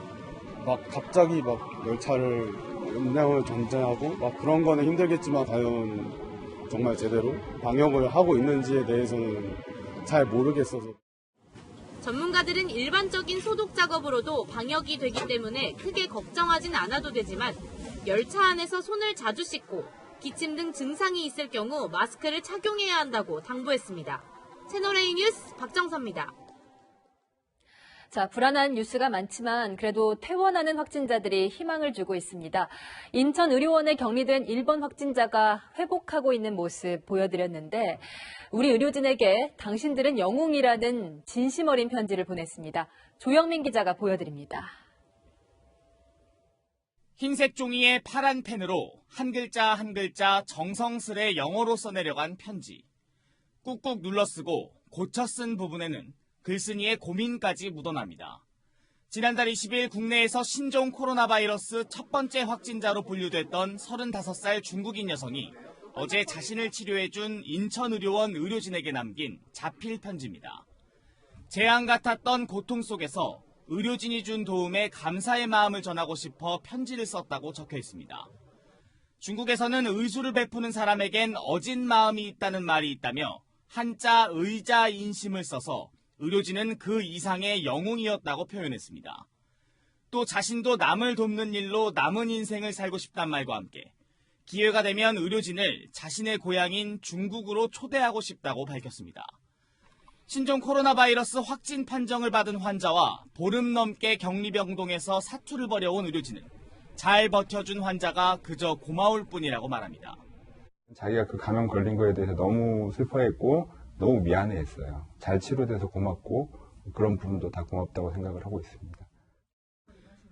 막 갑자기 막 열차를 운행을 정지하고 막 그런 거는 힘들겠지만 과연 정말 제대로 방역을 하고 있는지에 대해서는 잘 모르겠어서. 전문가들은 일반적인 소독 작업으로도 방역이 되기 때문에 크게 걱정하진 않아도 되지만 열차 안에서 손을 자주 씻고 기침 등 증상이 있을 경우 마스크를 착용해야 한다고 당부했습니다. 채널A 뉴스 박정서입니다. 자, 불안한 뉴스가 많지만 그래도 퇴원하는 확진자들이 희망을 주고 있습니다. 인천의료원에 격리된 1번 확진자가 회복하고 있는 모습 보여드렸는데 우리 의료진에게 당신들은 영웅이라는 진심 어린 편지를 보냈습니다. 조영민 기자가 보여드립니다. 흰색 종이에 파란 펜으로 한 글자 한 글자 정성스레 영어로 써내려간 편지. 꾹꾹 눌러 쓰고 고쳐 쓴 부분에는 글쓴이의 고민까지 묻어납니다. 지난달 20일 국내에서 신종 코로나 바이러스 첫 번째 확진자로 분류됐던 35살 중국인 여성이 어제 자신을 치료해준 인천의료원 의료진에게 남긴 자필 편지입니다. 재앙 같았던 고통 속에서 의료진이 준 도움에 감사의 마음을 전하고 싶어 편지를 썼다고 적혀 있습니다. 중국에서는 의술을 베푸는 사람에겐 어진 마음이 있다는 말이 있다며 한자 의자 인심을 써서 의료진은 그 이상의 영웅이었다고 표현했습니다. 또 자신도 남을 돕는 일로 남은 인생을 살고 싶단 말과 함께 기회가 되면 의료진을 자신의 고향인 중국으로 초대하고 싶다고 밝혔습니다. 신종 코로나 바이러스 확진 판정을 받은 환자와 보름 넘게 격리병동에서 사투를 벌여온 의료진은 잘 버텨준 환자가 그저 고마울 뿐이라고 말합니다. 자기가 그 감염 걸린 거에 대해서 너무 슬퍼했고 너무 미안해했어요. 잘 치료돼서 고맙고 그런 부분도 다 고맙다고 생각을 하고 있습니다.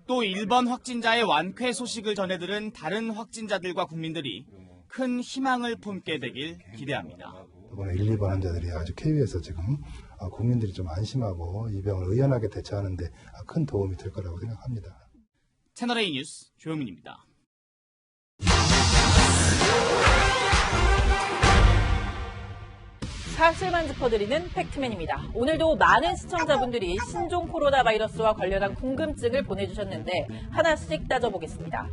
또 1번 확진자의 완쾌 소식을 전해들은 다른 확진자들과 국민들이 큰 희망을 품게 되길 기대합니다. 이번에 1, 2번 환자들이 아주 쾌유해서 지금 국민들이 좀 안심하고 이 병을 의연하게 대처하는 데 큰 도움이 될 거라고 생각합니다. 채널A 뉴스 조영민입니다. 사실만 짚어드리는 팩트맨입니다. 오늘도 많은 시청자분들이 신종 코로나 바이러스와 관련한 궁금증을 보내주셨는데 하나씩 따져보겠습니다.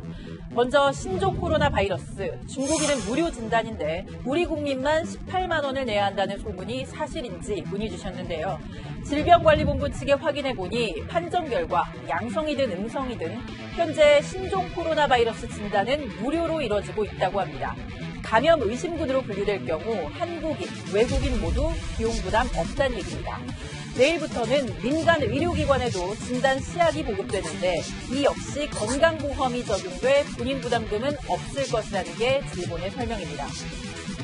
먼저 신종 코로나 바이러스, 중국인은 무료 진단인데 우리 국민만 18만 원을 내야 한다는 소문이 사실인지 문의 주셨는데요. 질병관리본부 측에 확인해보니 판정 결과 양성이든 음성이든 현재 신종 코로나 바이러스 진단은 무료로 이뤄지고 있다고 합니다. 감염 의심군으로 분류될 경우 한국인, 외국인 모두 비용 부담 없다는 얘기입니다. 내일부터는 민간 의료기관에도 진단 시약이 보급되는데 이 역시 건강보험이 적용돼 본인 부담금은 없을 것이라는 게 질본의 설명입니다.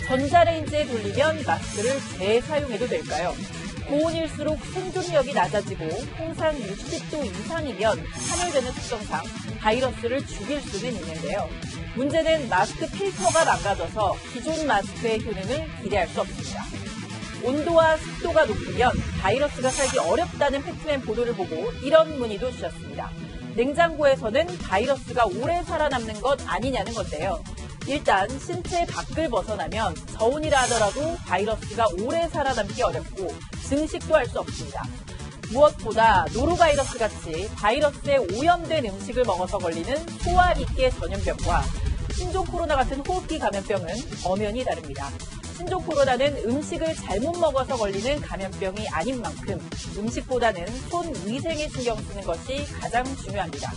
전자레인지에 돌리면 마스크를 재사용해도 될까요? 고온일수록 생존력이 낮아지고 홍상 60도 이상이면 함유되는 특성상 바이러스를 죽일 수는 있는데요. 문제는 마스크 필터가 망가져서 기존 마스크의 효능을 기대할 수 없습니다. 온도와 습도가 높으면 바이러스가 살기 어렵다는 팩트맨 보도를 보고 이런 문의도 주셨습니다. 냉장고에서는 바이러스가 오래 살아남는 것 아니냐는 건데요. 일단 신체 밖을 벗어나면 저온이라 하더라도 바이러스가 오래 살아남기 어렵고 증식도 할 수 없습니다. 무엇보다 노로바이러스 같이 바이러스에 오염된 음식을 먹어서 걸리는 소아리끼의 전염병과 신종 코로나 같은 호흡기 감염병은 엄연히 다릅니다. 신종 코로나는 음식을 잘못 먹어서 걸리는 감염병이 아닌 만큼 음식보다는 손 위생에 신경 쓰는 것이 가장 중요합니다.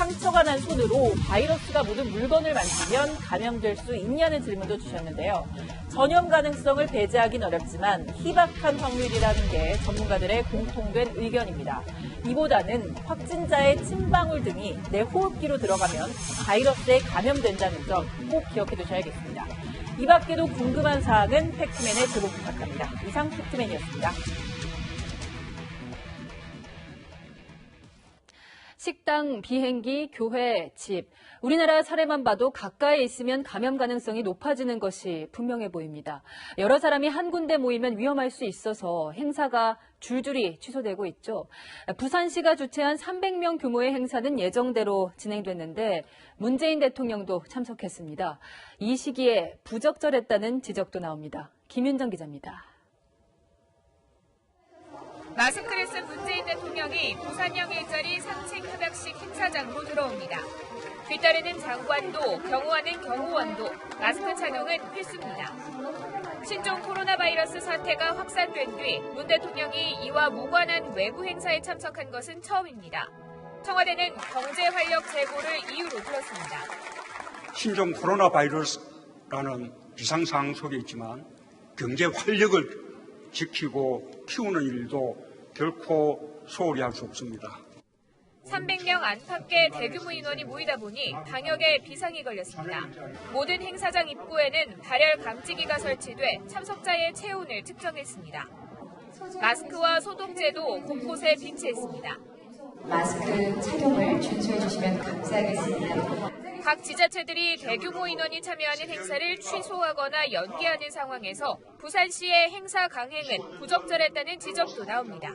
상처가 난 손으로 바이러스가 묻은 물건을 만지면 감염될 수 있냐는 질문도 주셨는데요. 전염 가능성을 배제하긴 어렵지만 희박한 확률이라는 게 전문가들의 공통된 의견입니다. 이보다는 확진자의 침방울 등이 내 호흡기로 들어가면 바이러스에 감염된다는 점 꼭 기억해 두셔야겠습니다. 이 밖에도 궁금한 사항은 팩트맨에 제보 부탁합니다. 이상 팩트맨이었습니다. 식당, 비행기, 교회, 집. 우리나라 사례만 봐도 가까이 있으면 감염 가능성이 높아지는 것이 분명해 보입니다. 여러 사람이 한 군데 모이면 위험할 수 있어서 행사가 줄줄이 취소되고 있죠. 부산시가 주최한 300명 규모의 행사는 예정대로 진행됐는데 문재인 대통령도 참석했습니다. 이 시기에 부적절했다는 지적도 나옵니다. 김윤정 기자입니다. 마스크를 쓴 문재인 대통령이 부산형 일자리 상층 협약식 행사장으로 들어옵니다. 뒤따르는 장관도, 경호하는 경호원도 마스크 착용은 필수입니다. 신종 코로나 바이러스 사태가 확산된 뒤 문 대통령이 이와 무관한 외부 행사에 참석한 것은 처음입니다. 청와대는 경제 활력 제고를 이유로 들었습니다. 신종 코로나 바이러스라는 비상상황 속에 있지만 경제 활력을 지키고 키우는 일도 결코 소홀히 할 수 없습니다. 300명 안팎의 대규모 인원이 모이다 보니 방역에 비상이 걸렸습니다. 모든 행사장 입구에는 발열 감지기가 설치돼 참석자의 체온을 측정했습니다. 마스크와 소독제도 곳곳에 비치했습니다. 마스크 착용을 준수해 주시면 감사하겠습니다. 각 지자체들이 대규모 인원이 참여하는 행사를 취소하거나 연기하는 상황에서 부산시의 행사 강행은 부적절했다는 지적도 나옵니다.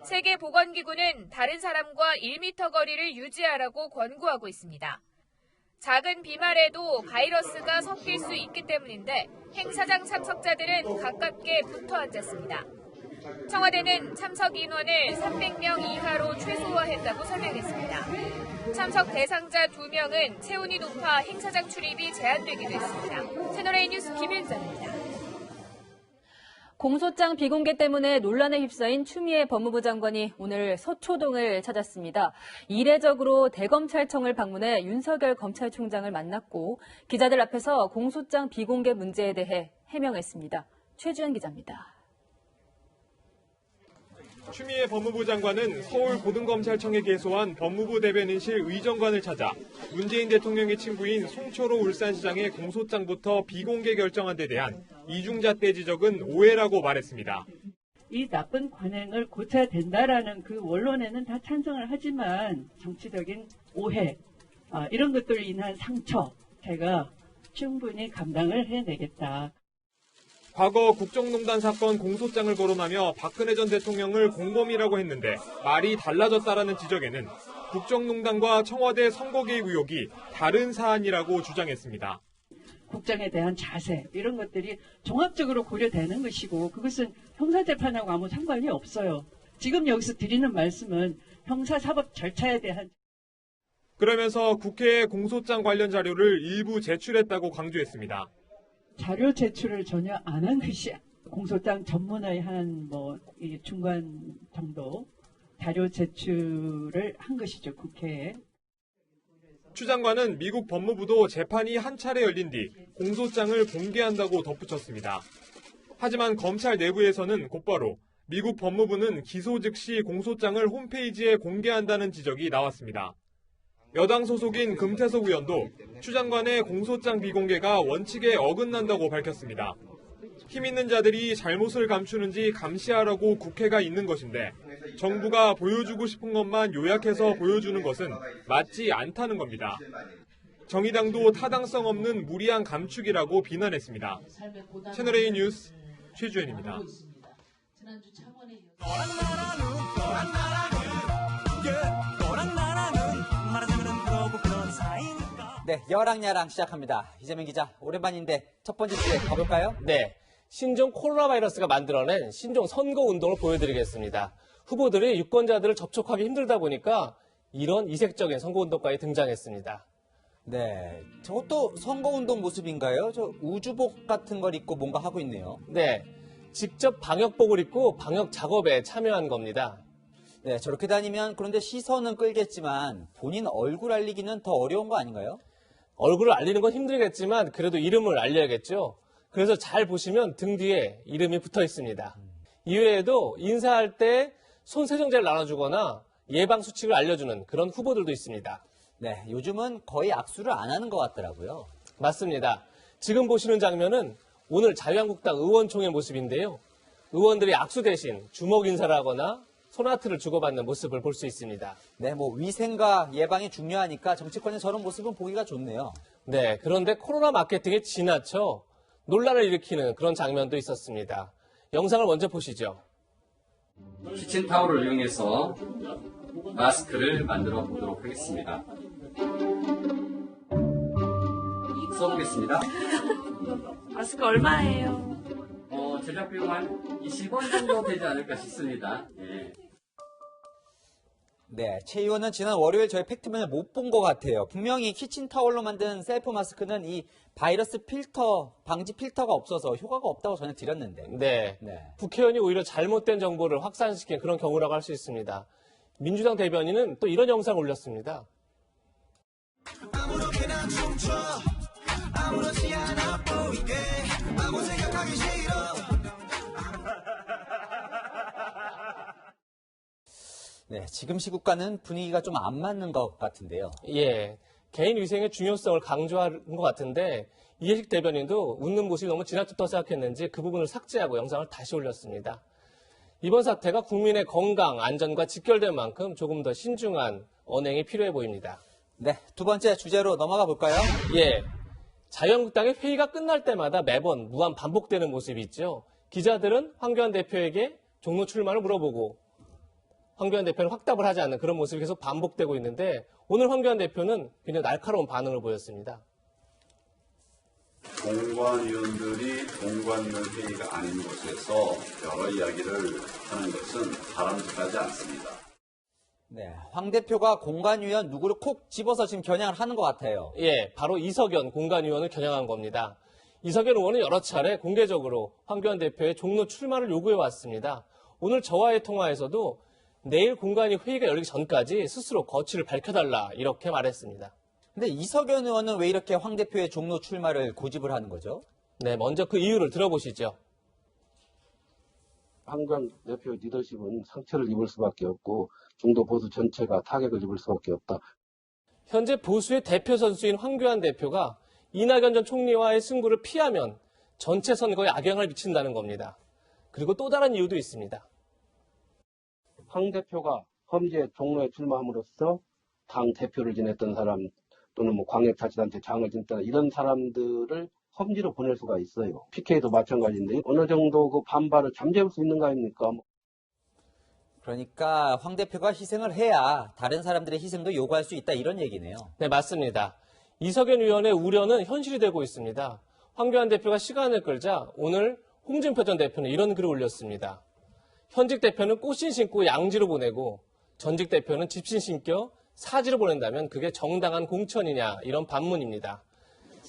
세계보건기구는 다른 사람과 1m 거리를 유지하라고 권고하고 있습니다. 작은 비말에도 바이러스가 섞일 수 있기 때문인데 행사장 참석자들은 가깝게 붙어 앉았습니다. 청와대는 참석 인원을 300명 이하로 최소화했다고 설명했습니다. 참석 대상자 2명은 체온이 높아 행사장 출입이 제한되기도 했습니다. 채널A 뉴스 김윤정입니다. 공소장 비공개 때문에 논란에 휩싸인 추미애 법무부 장관이 오늘 서초동을 찾았습니다. 이례적으로 대검찰청을 방문해 윤석열 검찰총장을 만났고 기자들 앞에서 공소장 비공개 문제에 대해 해명했습니다. 최주현 기자입니다. 추미애 법무부 장관은 서울 고등검찰청에 개소한 법무부 대변인실 의정관을 찾아 문재인 대통령의 친구인 송철호 울산시장의 공소장부터 비공개 결정한 데 대한 이중잣대 지적은 오해라고 말했습니다. 이 나쁜 관행을 고쳐야 된다라는 그 원론에는 다 찬성을 하지만 정치적인 오해, 이런 것들로 인한 상처 제가 충분히 감당을 해내겠다. 과거 국정농단 사건 공소장을 거론하며 박근혜 전 대통령을 공범이라고 했는데 말이 달라졌다라는 지적에는 국정농단과 청와대 선거 개입 의혹이 다른 사안이라고 주장했습니다. 국정에 대한 자세 이런 것들이 종합적으로 고려되는 것이고 그것은 형사재판하고 아무 상관이 없어요. 지금 여기서 드리는 말씀은 형사사법 절차에 대한 그러면서 국회에 공소장 관련 자료를 일부 제출했다고 강조했습니다. 자료 제출을 전혀 안 한 것이 공소장 전문의 한 중간 정도 자료 제출을 한 것이죠, 국회에. 추 장관은 미국 법무부도 재판이 한 차례 열린 뒤 공소장을 공개한다고 덧붙였습니다. 하지만 검찰 내부에서는 곧바로 미국 법무부는 기소 즉시 공소장을 홈페이지에 공개한다는 지적이 나왔습니다. 여당 소속인 금태섭 의원도 추 장관의 공소장 비공개가 원칙에 어긋난다고 밝혔습니다. 힘 있는 자들이 잘못을 감추는지 감시하라고 국회가 있는 것인데 정부가 보여주고 싶은 것만 요약해서 보여주는 것은 맞지 않다는 겁니다. 정의당도 타당성 없는 무리한 감축이라고 비난했습니다. 채널A 뉴스 최주현입니다. 네, 여랑야랑 시작합니다. 이재명 기자, 오랜만인데 첫 번째 주제 가볼까요? 네, 신종 코로나 바이러스가 만들어낸 신종 선거운동을 보여드리겠습니다. 후보들이 유권자들을 접촉하기 힘들다 보니까 이런 이색적인 선거운동까지 등장했습니다. 네, 저것도 선거운동 모습인가요? 저 우주복 같은 걸 입고 뭔가 하고 있네요. 네, 직접 방역복을 입고 방역 작업에 참여한 겁니다. 네, 저렇게 다니면 그런데 시선은 끌겠지만 본인 얼굴 알리기는 더 어려운 거 아닌가요? 얼굴을 알리는 건 힘들겠지만 그래도 이름을 알려야겠죠. 그래서 잘 보시면 등 뒤에 이름이 붙어 있습니다. 이외에도 인사할 때 손 세정제를 나눠주거나 예방 수칙을 알려주는 그런 후보들도 있습니다. 네, 요즘은 거의 악수를 안 하는 것 같더라고요. 맞습니다. 지금 보시는 장면은 오늘 자유한국당 의원총회 모습인데요. 의원들이 악수 대신 주먹 인사를 하거나 손아트를 주고받는 모습을 볼 수 있습니다. 네, 위생과 예방이 중요하니까 정치권의 저런 모습은 보기가 좋네요. 네, 그런데 코로나 마케팅에 지나쳐 논란을 일으키는 그런 장면도 있었습니다. 영상을 먼저 보시죠. 키친타올을 이용해서 마스크를 만들어 보도록 하겠습니다. 써보겠습니다. 마스크 얼마예요? 제작 비용 한 20원 정도 되지 않을까 싶습니다. 네. 네, 최 의원은 지난 월요일 저희 팩트맨을 못 본 것 같아요. 분명히 키친타올로 만든 셀프 마스크는 이 바이러스 방지 필터가 없어서 효과가 없다고 전해드렸는데. 네. 국회의원이 오히려 잘못된 정보를 확산시킨 그런 경우라고 할 수 있습니다. 민주당 대변인은 또 이런 영상을 올렸습니다. 아무렇게나 춤춰 아무렇지 않아 보이게 아무 생각하기 싫어. 네, 지금 시국과는 분위기가 좀 안 맞는 것 같은데요. 예, 개인 위생의 중요성을 강조한 것 같은데 이해식 대변인도 웃는 모습이 너무 지나쳤다고 생각했는지 그 부분을 삭제하고 영상을 다시 올렸습니다. 이번 사태가 국민의 건강, 안전과 직결된 만큼 조금 더 신중한 언행이 필요해 보입니다. 네, 두 번째 주제로 넘어가 볼까요? 예, 자유한국당의 회의가 끝날 때마다 매번 무한 반복되는 모습이 있죠. 기자들은 황교안 대표에게 종로 출마를 물어보고 황교안 대표는 확답을 하지 않는 그런 모습이 계속 반복되고 있는데 오늘 황교안 대표는 굉장히 날카로운 반응을 보였습니다. 공관위원들이 공관위원 회의가 아닌 곳에서 여러 이야기를 하는 것은 바람직하지 않습니다. 네, 황 대표가 공관위원 누구를 콕 집어서 지금 겨냥을 하는 것 같아요. 예, 바로 이석연 공관위원을 겨냥한 겁니다. 이석연 의원은 여러 차례 공개적으로 황교안 대표의 종로 출마를 요구해 왔습니다. 오늘 저와의 통화에서도 내일 공관위 회의가 열리기 전까지 스스로 거취를 밝혀달라 이렇게 말했습니다. 근데 이석연 의원은 왜 이렇게 황 대표의 종로 출마를 고집을 하는 거죠? 네, 먼저 그 이유를 들어보시죠. 황교안 대표 리더십은 상처를 입을 수밖에 없고 중도 보수 전체가 타격을 입을 수밖에 없다. 현재 보수의 대표 선수인 황교안 대표가 이낙연 전 총리와의 승부를 피하면 전체 선거에 악영향을 미친다는 겁니다. 그리고 또 다른 이유도 있습니다. 황 대표가 험지에 종로에 출마함으로써 당 대표를 지냈던 사람 또는 광역자치단체 장을 지냈던 이런 사람들을 험지로 보낼 수가 있어요. PK도 마찬가지인데 어느 정도 그 반발을 잠재울 수 있는 거 아닙니까? 그러니까 황 대표가 희생을 해야 다른 사람들의 희생도 요구할 수 있다 이런 얘기네요. 네, 맞습니다. 이석연 의원의 우려는 현실이 되고 있습니다. 황교안 대표가 시간을 끌자 오늘 홍준표 전 대표는 이런 글을 올렸습니다. 현직 대표는 꽃신 신고 양지로 보내고 전직 대표는 집신 신겨 사지로 보낸다면 그게 정당한 공천이냐 이런 반문입니다.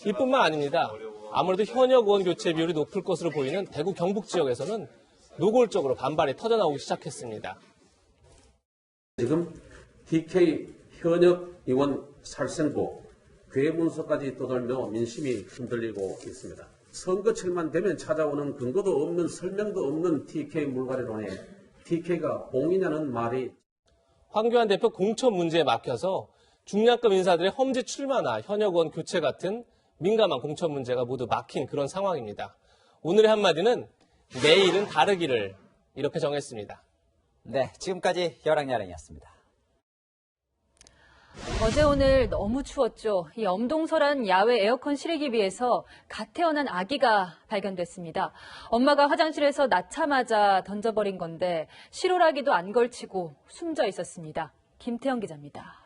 이뿐만 아닙니다. 아무래도 현역 의원 교체 비율이 높을 것으로 보이는 대구 경북 지역에서는 노골적으로 반발이 터져나오기 시작했습니다. 지금 TK 현역 의원 살생부 괴문서까지 떠돌며 민심이 흔들리고 있습니다. 선거철만 되면 찾아오는 근거도 없는 설명도 없는 TK 물갈이론에 TK가 공이냐는 말이 황교안 대표 공천 문제에 막혀서 중량급 인사들의 험지 출마나 현역 의원 교체 같은 민감한 공천 문제가 모두 막힌 그런 상황입니다. 오늘의 한마디는 내일은 다르기를 이렇게 정했습니다. 네, 지금까지 여랑야랑이었습니다. 어제 오늘 너무 추웠죠. 이 엄동설한 야외 에어컨 실외기 위에서 갓 태어난 아기가 발견됐습니다. 엄마가 화장실에서 낳자마자 던져버린 건데 실오라기도 안 걸치고 숨져 있었습니다. 김태형 기자입니다.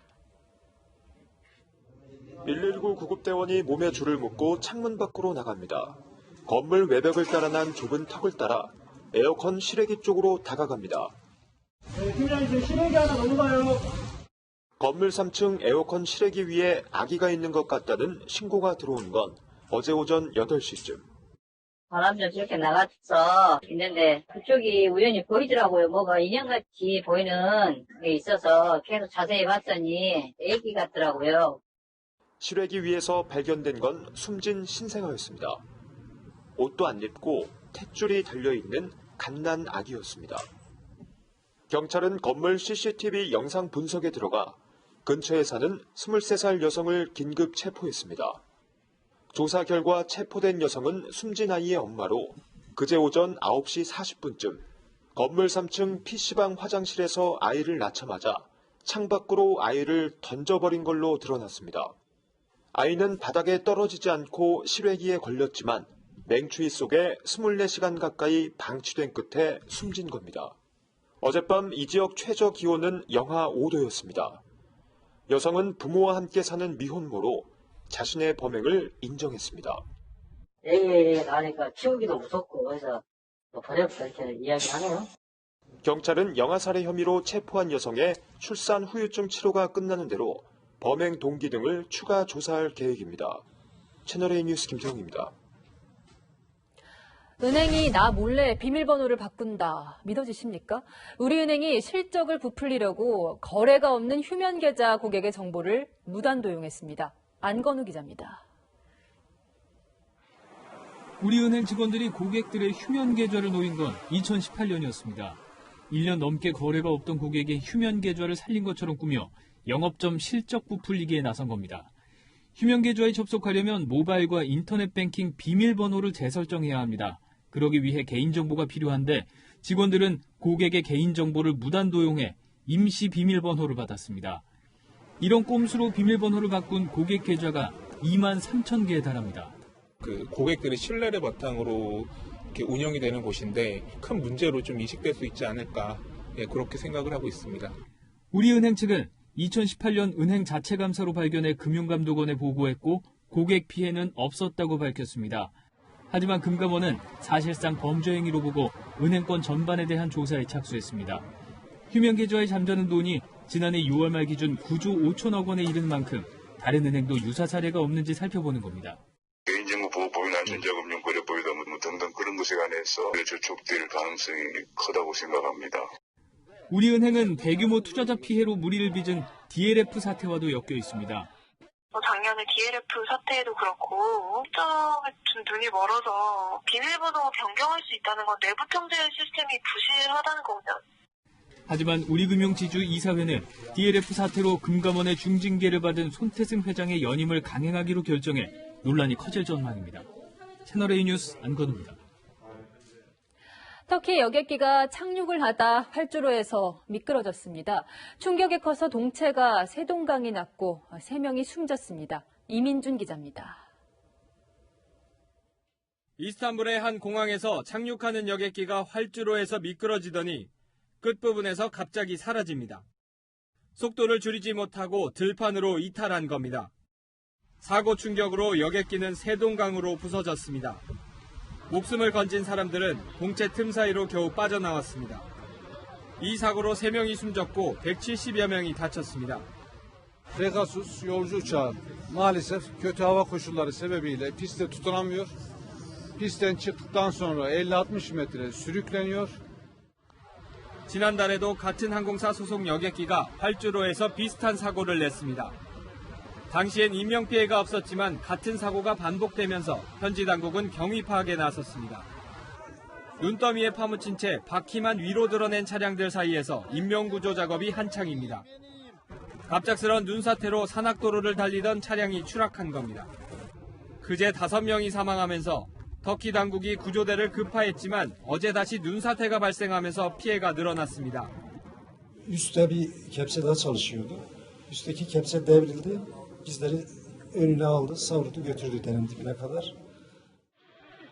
119 구급대원이 몸에 줄을 묶고 창문 밖으로 나갑니다. 건물 외벽을 따라 난 좁은 턱을 따라 에어컨 실외기 쪽으로 다가갑니다. 팀장님, 실외기 하나 넘어가요. 건물 3층 에어컨 실외기 위에 아기가 있는 것 같다는 신고가 들어온 건 어제 오전 8시쯤. 바람좀 이렇게 나갔어 있는데 그쪽이 우연히 보이더라고요. 뭐가 인형같이 보이는 게 있어서 계속 자세히 봤더니 애기 같더라고요. 실외기 위에서 발견된 건 숨진 신생아였습니다. 옷도 안 입고 탯줄이 달려있는 갓난 아기였습니다. 경찰은 건물 CCTV 영상 분석에 들어가 근처에 사는 23살 여성을 긴급 체포했습니다. 조사 결과 체포된 여성은 숨진 아이의 엄마로 그제 오전 9시 40분쯤 건물 3층 PC방 화장실에서 아이를 낳자마자 창밖으로 아이를 던져버린 걸로 드러났습니다. 아이는 바닥에 떨어지지 않고 실외기에 걸렸지만 맹추위 속에 24시간 가까이 방치된 끝에 숨진 겁니다. 어젯밤 이 지역 최저 기온은 영하 5도였습니다. 여성은 부모와 함께 사는 미혼모로 자신의 범행을 인정했습니다. 애기 나니까 키우기도 무섭고 그래서 버려부터 이렇게 이야기하네요. 경찰은 영아살해 혐의로 체포한 여성의 출산 후유증 치료가 끝나는 대로 범행 동기 등을 추가 조사할 계획입니다. 채널A 뉴스 김태웅입니다. 은행이 나 몰래 비밀번호를 바꾼다. 믿어지십니까? 우리은행이 실적을 부풀리려고 거래가 없는 휴면 계좌 고객의 정보를 무단 도용했습니다. 안건우 기자입니다. 우리은행 직원들이 고객들의 휴면 계좌를 노린 건 2018년이었습니다. 1년 넘게 거래가 없던 고객의 휴면 계좌를 살린 것처럼 꾸며 영업점 실적 부풀리기에 나선 겁니다. 휴면 계좌에 접속하려면 모바일과 인터넷 뱅킹 비밀번호를 재설정해야 합니다. 그러기 위해 개인정보가 필요한데 직원들은 고객의 개인정보를 무단 도용해 임시 비밀번호를 받았습니다. 이런 꼼수로 비밀번호를 바꾼 고객 계좌가 2만 3천 개에 달합니다. 고객들의 신뢰를 바탕으로 이렇게 운영이 되는 곳인데 큰 문제로 좀 인식될 수 있지 않을까 그렇게 생각을 하고 있습니다. 우리은행 측은 2018년 은행 자체 감사로 발견해 금융감독원에 보고했고 고객 피해는 없었다고 밝혔습니다. 하지만 금감원은 사실상 범죄 행위로 보고 은행권 전반에 대한 조사에 착수했습니다. 휴면 계좌에 잠자는 돈이 지난해 6월 말 기준 9조 5천억 원에 이르는 만큼 다른 은행도 유사 사례가 없는지 살펴보는 겁니다. 개인정보보호법이나 안전자금융거래법이나 등등 그런 것에 관해서 저촉될 가능성이 크다고 생각합니다. 우리은행은 대규모 투자자 피해로 물의를 빚은 DLF 사태와도 엮여 있습니다. 작년에 DLF 사태에도 그렇고 일정에 좀 눈이 멀어서 비밀번호 변경할 수 있다는 건 내부 통제 시스템이 부실하다는 거죠. 하지만 우리금융지주 이사회는 DLF 사태로 금감원의 중징계를 받은 손태승 회장의 연임을 강행하기로 결정해 논란이 커질 전망입니다. 채널A 뉴스 안건우입니다. 터키 여객기가 착륙을 하다 활주로에서 미끄러졌습니다. 충격이 커서 동체가 세동강이 났고 3명이 숨졌습니다. 이민준 기자입니다. 이스탄불의 한 공항에서 착륙하는 여객기가 활주로에서 미끄러지더니 끝부분에서 갑자기 사라집니다. 속도를 줄이지 못하고 들판으로 이탈한 겁니다. 사고 충격으로 여객기는 세동강으로 부서졌습니다. 목숨을 건진 사람들은 동체 틈 사이로 겨우 빠져나왔습니다. 이 사고로 3명이 숨졌고 170여 명이 다쳤습니다. Pegasus yolcu uçağı maalesef kötü hava koşulları sebebiyle pistte tutunamıyor. Pistten çıktıktan sonra 50-60 metre sürükleniyor. 지난달에도 같은 항공사 소속 여객기가 활주로에서 비슷한 사고를 냈습니다. 당시엔 인명피해가 없었지만 같은 사고가 반복되면서 현지 당국은 경위 파악에 나섰습니다. 눈더미에 파묻힌 채 바퀴만 위로 드러낸 차량들 사이에서 인명구조 작업이 한창입니다. 갑작스런 눈사태로 산악도로를 달리던 차량이 추락한 겁니다. 그제 5명이 사망하면서 터키 당국이 구조대를 급파했지만 어제 다시 눈사태가 발생하면서 피해가 늘어났습니다. Üstte bir kepçe daha çalışıyordu. Üstteki kepçe devrildi. Bizleri önüne aldı, savurdu, götürdü derin dibine kadar.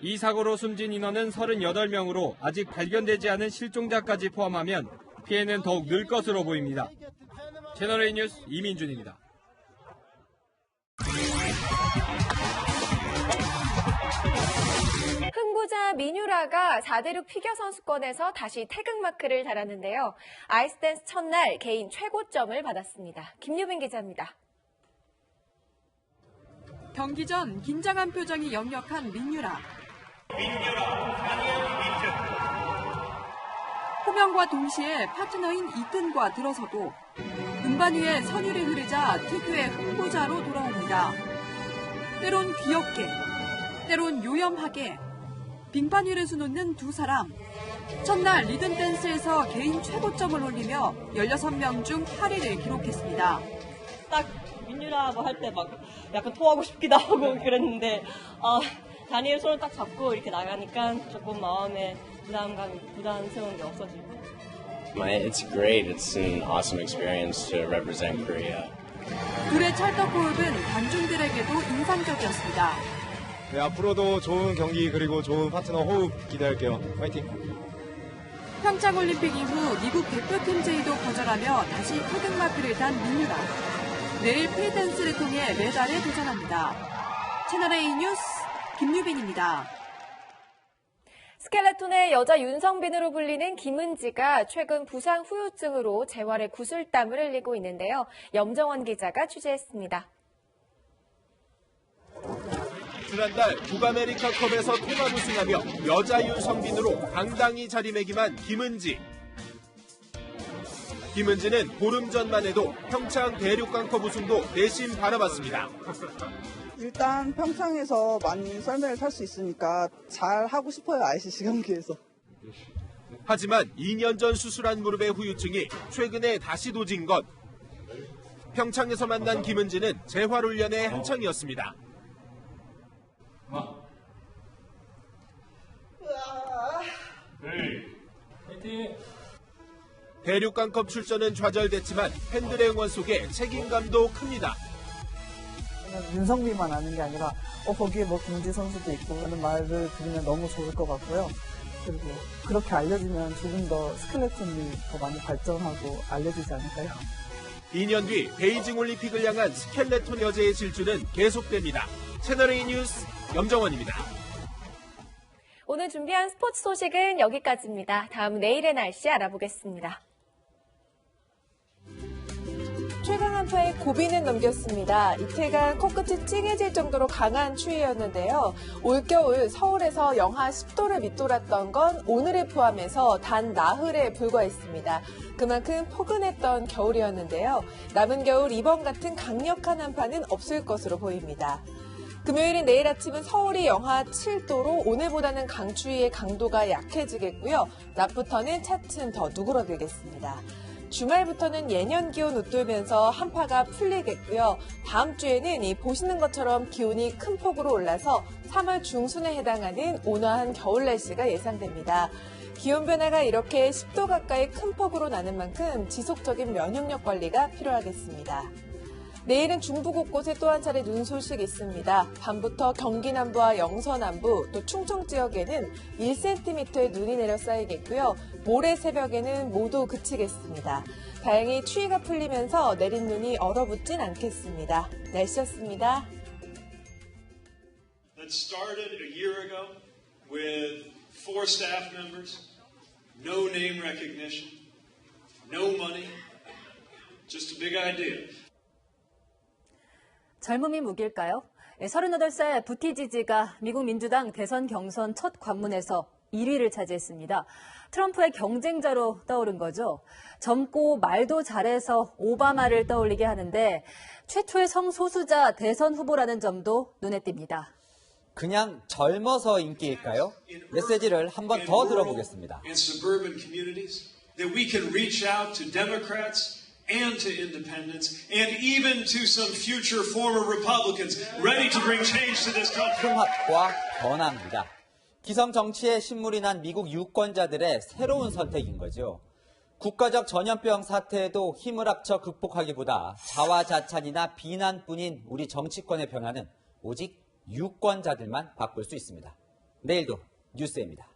이 사고로 숨진 인원은 38명으로 아직 발견되지 않은 실종자까지 포함하면 피해는 더욱 늘 것으로 보입니다. 채널A 뉴스 이민준입니다. 흥부자 민유라가 4대륙 피겨 선수권에서 다시 태극마크를 달았는데요. 아이스댄스 첫날 개인 최고점을 받았습니다. 김유빈 기자입니다. 경기 전 긴장한 표정이 역력한 민유라. 호명과 동시에 파트너인 이튼과 들어서도 음반 위에 선율이 흐르자 특유의 흥부자로 돌아옵니다. 때론 귀엽게, 때론 요염하게 빙판 위를 수놓는 두 사람. 첫날 리듬 댄스에서 개인 최고점을 올리며 16명 중 8위를 기록했습니다. 딱 민유라 뭐 할 때 막 약간 토하고 싶기도 하고 그랬는데 다니엘 손을 딱 잡고 이렇게 나가니까 조금 마음에 부담스러운 게 없어지고. It's great. It's an awesome experience to represent Korea. 둘의 찰떡 호흡은 관중들에게도 인상적이었습니다. 네, 앞으로도 좋은 경기 그리고 좋은 파트너 호흡 기대할게요. 파이팅! 평창올림픽 이후 미국 대표팀 제의도 거절하며 다시 태극마크를 단 민유라. 내일 프리댄스를 통해 메달에 도전합니다. 채널A 뉴스 김유빈입니다. 스켈레톤의 여자 윤성빈으로 불리는 김은지가 최근 부상 후유증으로 재활에 구슬땀을 흘리고 있는데요. 염정원 기자가 취재했습니다. 지난달 북아메리카컵에서 통합 우승하며 여자 윤성빈으로 당당히 자리매김한 김은지. 김은지는 보름 전만 해도 평창 대륙간컵 우승도 내심 바라봤습니다. 일단 평창에서 많이 썰매를 탈 수 있으니까 잘 하고 싶어요, ICC 경기에서. 하지만 2년 전 수술한 무릎의 후유증이 최근에 다시 도진 것. 평창에서 만난 김은지는 재활훈련에 한창이었습니다. 대륙간컵 출전은 좌절됐지만 팬들의 응원 속에 책임감도 큽니다. 윤성빈만 아는 게 아니라 거기에 뭐 김지 선수도 있고 하는 말을 들으면 너무 좋을 것 같고요. 그리고 그렇게 알려지면 조금 더 스켈레톤이 더 많이 발전하고 알려지지 않을까요? 2년 뒤 베이징 올림픽을 향한 스켈레톤 여제의 질주는 계속됩니다. 채널A 뉴스 염정원입니다. 오늘 준비한 스포츠 소식은 여기까지입니다. 다음 내일의 날씨 알아보겠습니다. 최강 한파의 고비는 넘겼습니다. 이틀간 코끝이 찡해질 정도로 강한 추위였는데요. 올겨울 서울에서 영하 10도를 밑돌았던 건 오늘을 포함해서 단 나흘에 불과했습니다. 그만큼 포근했던 겨울이었는데요. 남은 겨울 이번 같은 강력한 한파는 없을 것으로 보입니다. 금요일인 내일 아침은 서울이 영하 7도로 오늘보다는 강추위의 강도가 약해지겠고요. 낮부터는 차츰 더 누그러들겠습니다. 주말부터는 예년 기온 웃돌면서 한파가 풀리겠고요. 다음 주에는 보시는 것처럼 기온이 큰 폭으로 올라서 3월 중순에 해당하는 온화한 겨울 날씨가 예상됩니다. 기온 변화가 이렇게 10도 가까이 큰 폭으로 나는 만큼 지속적인 면역력 관리가 필요하겠습니다. 내일은 중부 곳곳에 또 한 차례 눈 소식이 있습니다. 밤부터 경기 남부와 영서 남부, 또 충청 지역에는 1cm의 눈이 내려 쌓이겠고요. 모레 새벽에는 모두 그치겠습니다. 다행히 추위가 풀리면서 내린 눈이 얼어붙진 않겠습니다. 날씨였습니다. That started a year ago with 4 staff members, no name recognition, no money, just a big idea. 젊음이 무기일까요? 38살 부티지지가 미국 민주당 대선 경선 첫 관문에서 1위를 차지했습니다. 트럼프의 경쟁자로 떠오른 거죠. 젊고 말도 잘해서 오바마를 떠올리게 하는데 최초의 성소수자 대선 후보라는 점도 눈에 띕니다. 그냥 젊어서 인기일까요? 메시지를 한 번 더 들어보겠습니다. That we can reach out to Democrats and to independents and even to some future former Republicans ready to bring change to this country. 통합과 변화입니다. 기성 정치에 신물이 난 미국 유권자들의 새로운 선택인 거죠. 국가적 전염병 사태에도 힘을 합쳐 극복하기보다 자화자찬이나 비난뿐인 우리 정치권의 변화는 오직 유권자들만 바꿀 수 있습니다. 내일도 뉴스입니다.